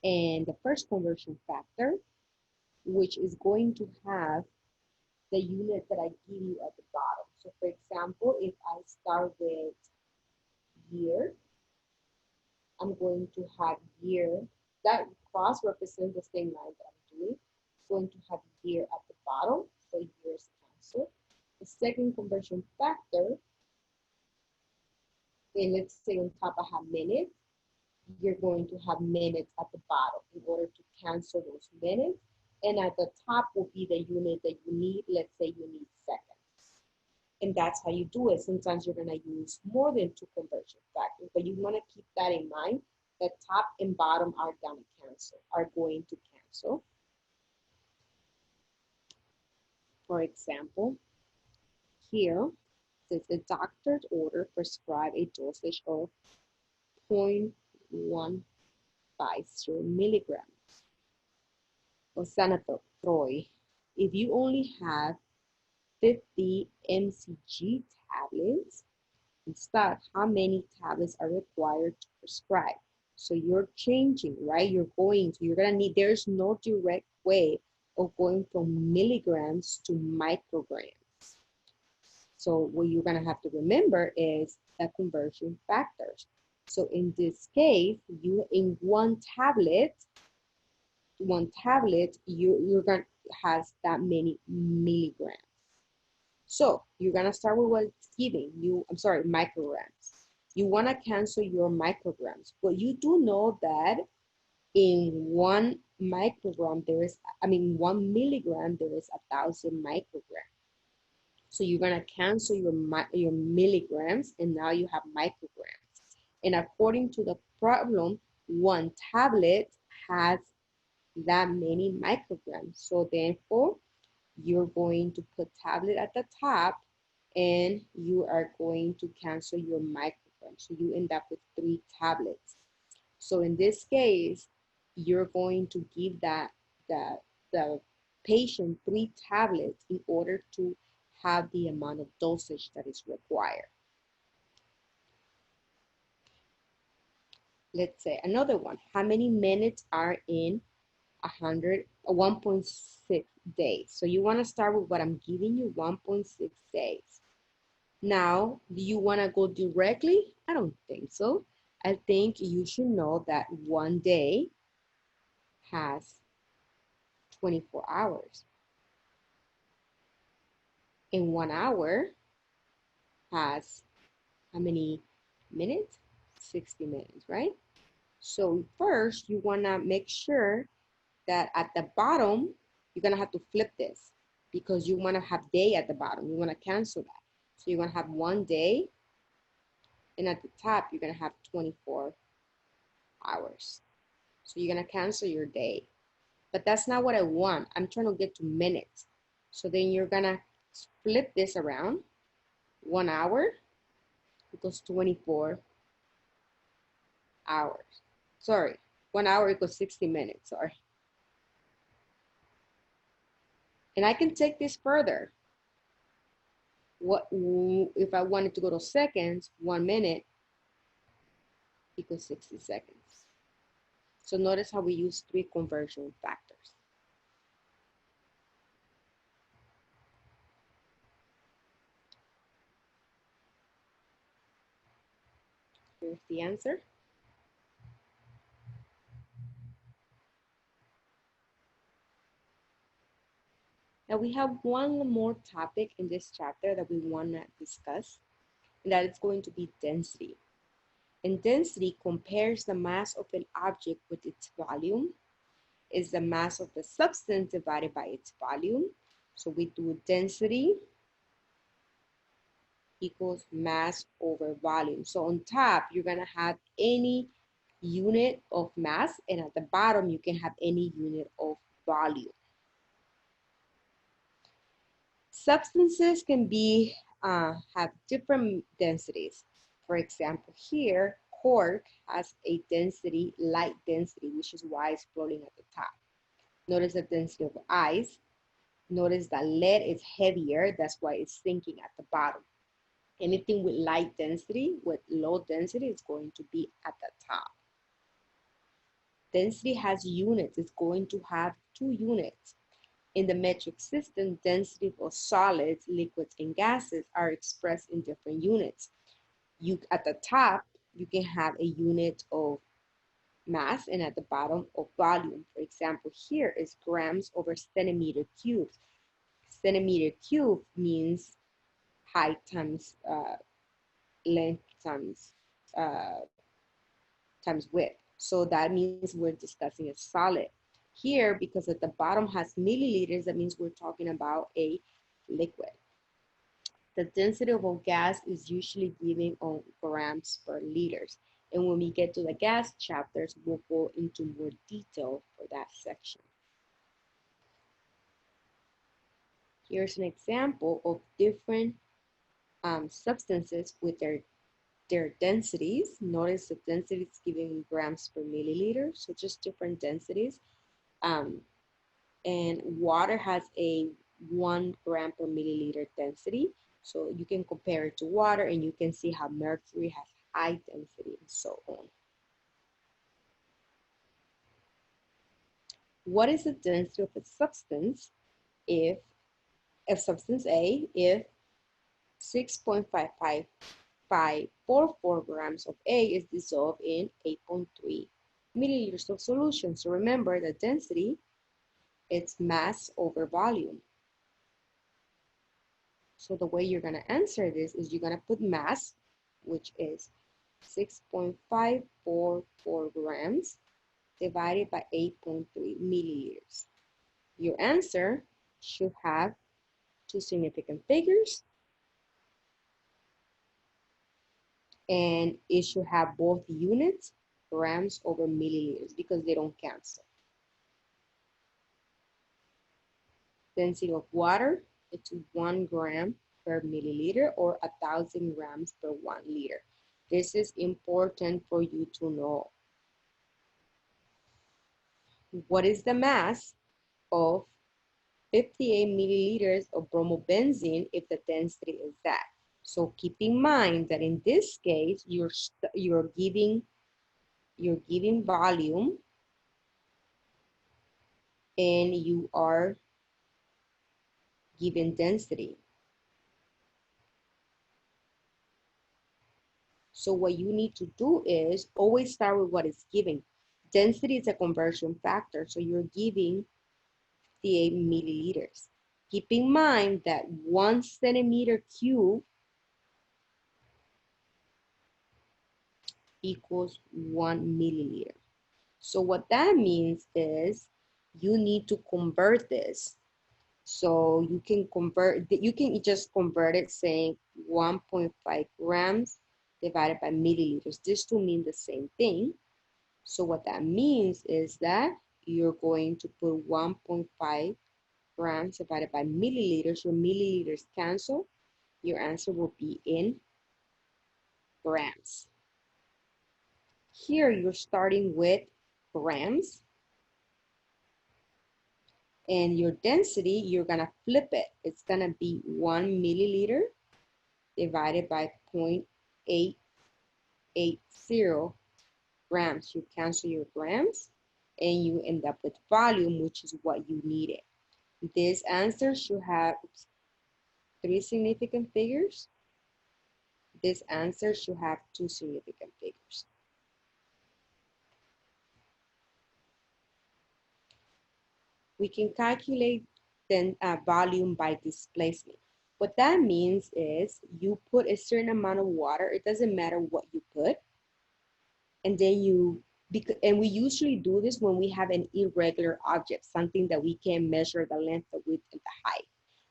and the first conversion factor, which is going to have the unit that I give you at the bottom. So for example, if I start with year, I'm going to have year. That cross represents the same line that I'm doing. I'm going to have year at the bottom, so years cancel. The second conversion factor, and let's say on top I have minutes, you're going to have minutes at the bottom in order to cancel those minutes. And at the top will be the unit that you need. Let's say you need seconds. And that's how you do it. Sometimes you're gonna use more than 2 conversion factors, but you wanna keep that in mind, that top and bottom are going to cancel. For example, here, says the doctor's order prescribed a dosage of 0.150 milligrams of Sanatroy. If you only have 50 mcg tablets, instead, how many tablets are required to prescribe? So you're changing, right? You're gonna need, there's no direct way of going from milligrams to micrograms. So what you're gonna have to remember is the conversion factors. So in this case, you in one tablet, you're gonna has that many milligrams. So you're gonna start with what's giving you, micrograms. You wanna cancel your micrograms, but you do know that in 1 microgram, 1 milligram, there is 1,000 micrograms. So you're gonna cancel your milligrams, and now you have micrograms. And according to the problem, 1 tablet has that many micrograms. So therefore, you're going to put tablet at the top and you are going to cancel your micrograms. So you end up with 3 tablets. So in this case, you're going to give the patient 3 tablets in order to have the amount of dosage that is required. Let's say another one. How many minutes are in 1.6 days? So you want to start with what I'm giving you, 1.6 days. Now, do you want to go directly? I don't think so. I think you should know that one day has 24 hours. And 1 hour has how many minutes? 60 minutes, right? So first, you want to make sure that at the bottom, you're going to have to flip this because you want to have day at the bottom. You want to cancel that. So you're going to have one day, and at the top, you're going to have 24 hours. So you're going to cancel your day. But that's not what I want. I'm trying to get to minutes. So then you're going to flip this around. 1 hour equals 24 hours. Sorry, 1 hour equals 60 minutes. Sorry. And I can take this further. What if I wanted to go to seconds? 1 minute equals 60 seconds. So notice how we use 3 conversion factors. Here's the answer. Now we have one more topic in this chapter that we want to discuss, and that is going to be density. And density compares the mass of an object with its volume. Is the mass of the substance divided by its volume. So we do density equals mass over volume. So on top, you're gonna have any unit of mass, and at the bottom, you can have any unit of volume. Substances can be have different densities. For example, here, cork has a density, light density, which is why it's floating at the top. Notice the density of ice. Notice that lead is heavier, that's why it's sinking at the bottom. Anything with light density, with low density, is going to be at the top. Density has units, it's going to have 2 units. In the metric system, density of solids, liquids, and gases are expressed in different units. At the top, you can have a unit of mass, and at the bottom of volume. For example, here is grams over centimeter cubed. Centimeter cube means height times length uh, times width. So that means we're discussing a solid. Here, because at the bottom has milliliters, that means we're talking about a liquid. The density of a gas is usually given on grams per liters. And when we get to the gas chapters, we'll go into more detail for that section. Here's an example of different substances with their densities. Notice the density is given in grams per milliliter, so just different densities. And water has a 1 gram per milliliter density. So you can compare it to water and you can see how mercury has high density and so on. What is the density of a substance if substance A if 6.55544 grams of A is dissolved in 8.3 milliliters of solution? So remember the density, it's mass over volume. So the way you're gonna answer this is you're gonna put mass, which is 6.544 grams divided by 8.3 milliliters. Your answer should have 2 significant figures, and it should have both units, grams over milliliters, because they don't cancel. Density of water, it's 1 gram per milliliter or 1,000 grams per 1 liter. This is important for you to know. What is the mass of 58 milliliters of bromobenzene if the density is that? So keep in mind that in this case, you're giving volume and you are given density. So what you need to do is always start with what is given. Density is a conversion factor, so you're giving 58 milliliters. Keep in mind that 1 centimeter cube equals 1 milliliter. So what that means is you need to convert this. So you can just convert it saying 1.5 grams divided by milliliters. These two mean the same thing. So what that means is that you're going to put 1.5 grams divided by milliliters. Your milliliters cancel. Your answer will be in grams. Here you're starting with grams. And your density, you're gonna flip it. It's gonna be 1 milliliter divided by 0.880 grams. You cancel your grams and you end up with volume, which is what you needed. This answer should have 3 significant figures. This answer should have 2 significant figures. We can calculate then volume by displacement. What that means is you put a certain amount of water, it doesn't matter what you put, and then and we usually do this when we have an irregular object, something that we can measure the length, the width, and the height.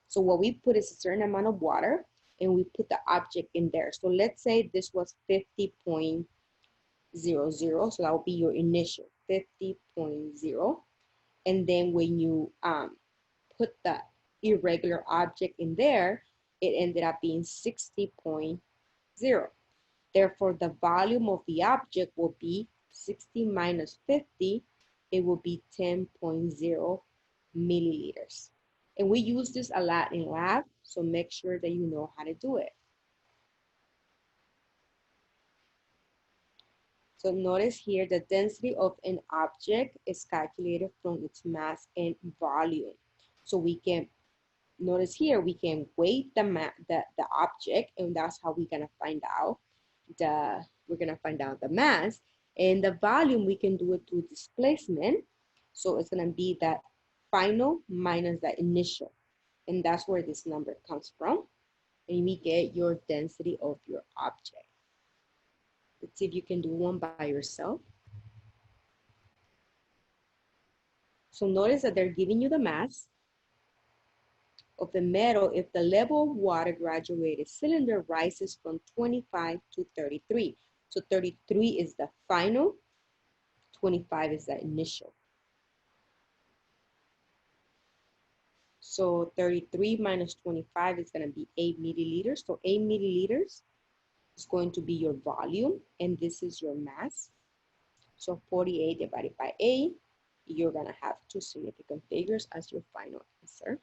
So what we put is a certain amount of water, and we put the object in there. So let's say this was 50.00, so that will be your initial, 50.0. And then when you put the irregular object in there, it ended up being 60.0. Therefore, the volume of the object will be 60 minus 50. It will be 10.0 milliliters. And we use this a lot in lab, so make sure that you know how to do it. So notice here the density of an object is calculated from its mass and volume. So we can notice here we can weight the object, and that's how we're gonna find out the mass. And the volume, we can do it through displacement. So it's gonna be that final minus the initial, and that's where this number comes from. And we get your density of your object. Let's see if you can do one by yourself. So notice that they're giving you the mass of the metal if the level of water graduated cylinder rises from 25 to 33. So 33 is the final, 25 is the initial. So 33 minus 25 is going to be 8 milliliters. So 8 milliliters is going to be your volume, and this is your mass. So 48 divided by 8, you're going to have 2 significant figures as your final answer.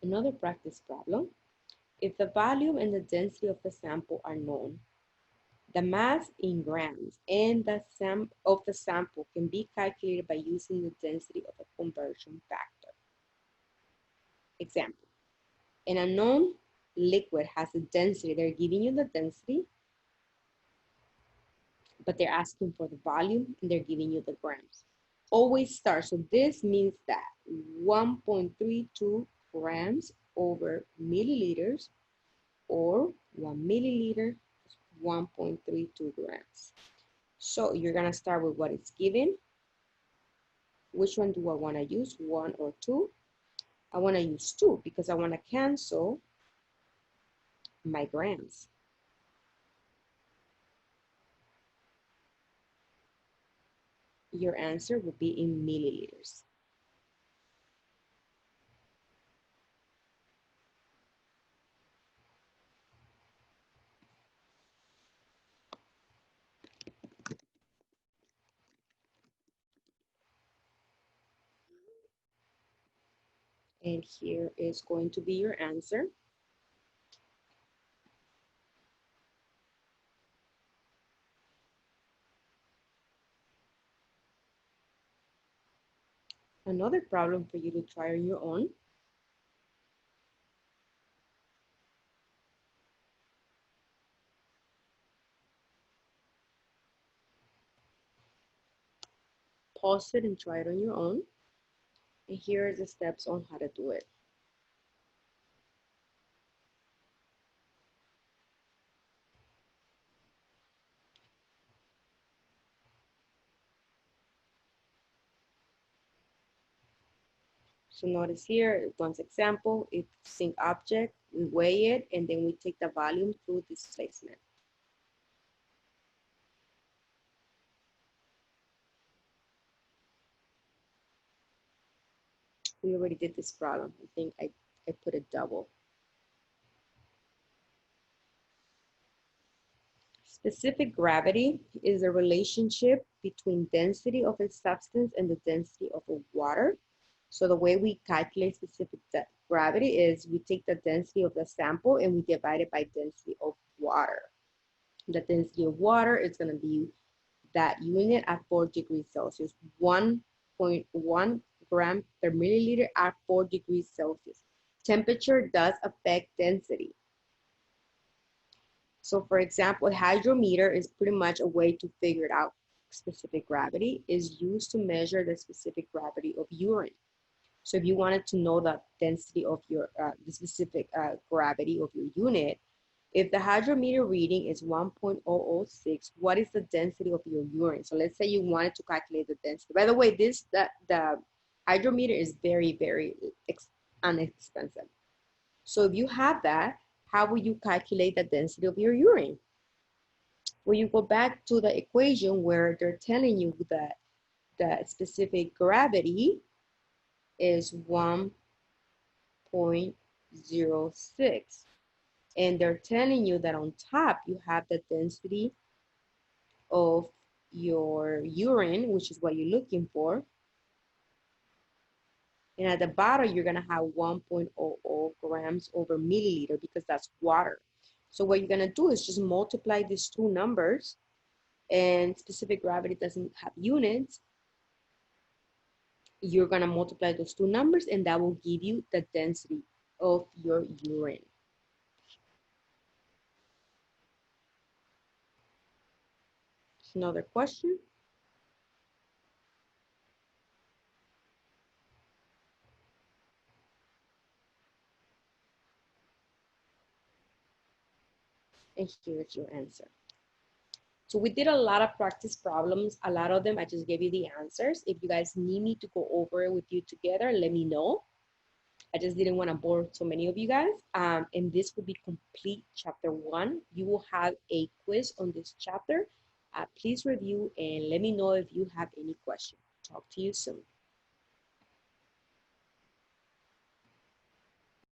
Another practice problem. If the volume and the density of the sample are known, the mass in grams and the of the sample can be calculated by using the density of a conversion factor. Example, an unknown liquid has a density. They're giving you the density, but they're asking for the volume and they're giving you the grams. Always start. So this means that 1.32 grams over milliliters, or 1 milliliter, 1.32 grams. So you're gonna start with what is given. Which one do I wanna use, 1 or 2? I wanna use 2 because I wanna cancel my grams. your answer will be in milliliters. And here is going to be your answer. Another problem for you to try on your own. Pause it and try it on your own. And here are the steps on how to do it. So notice here, one example, it's zinc object, we weigh it, and then we take the volume through displacement. We already did this problem. I think I put it double. Specific gravity is a relationship between density of a substance and the density of a water. So the way we calculate specific gravity is we take the density of the sample and we divide it by density of water. The density of water is going to be that unit at 4 degrees Celsius, 1.1 gram per milliliter at 4 degrees Celsius. Temperature does affect density. So for example, a hydrometer is pretty much a way to figure it out. Specific gravity is used to measure the specific gravity of urine. So if you wanted to know the density of your, the specific gravity of your unit, if the hydrometer reading is 1.006, what is the density of your urine? So let's say you wanted to calculate the density. By the way, the hydrometer is very, very inexpensive. So if you have that, how will you calculate the density of your urine? Well, you go back to the equation where they're telling you that the specific gravity is 1.06. And they're telling you that on top you have the density of your urine, which is what you're looking for. And at the bottom, you're gonna have 1.00 grams over milliliter because that's water. So what you're gonna do is just multiply these two numbers, and specific gravity doesn't have units. You're gonna multiply those two numbers and that will give you the density of your urine. Another question. And here's your answer. So we did a lot of practice problems. A lot of them, I just gave you the answers. If you guys need me to go over it with you together, let me know. I just didn't want to bore so many of you guys. And this will be complete chapter 1. You will have a quiz on this chapter. Please review and let me know if you have any questions. Talk to you soon.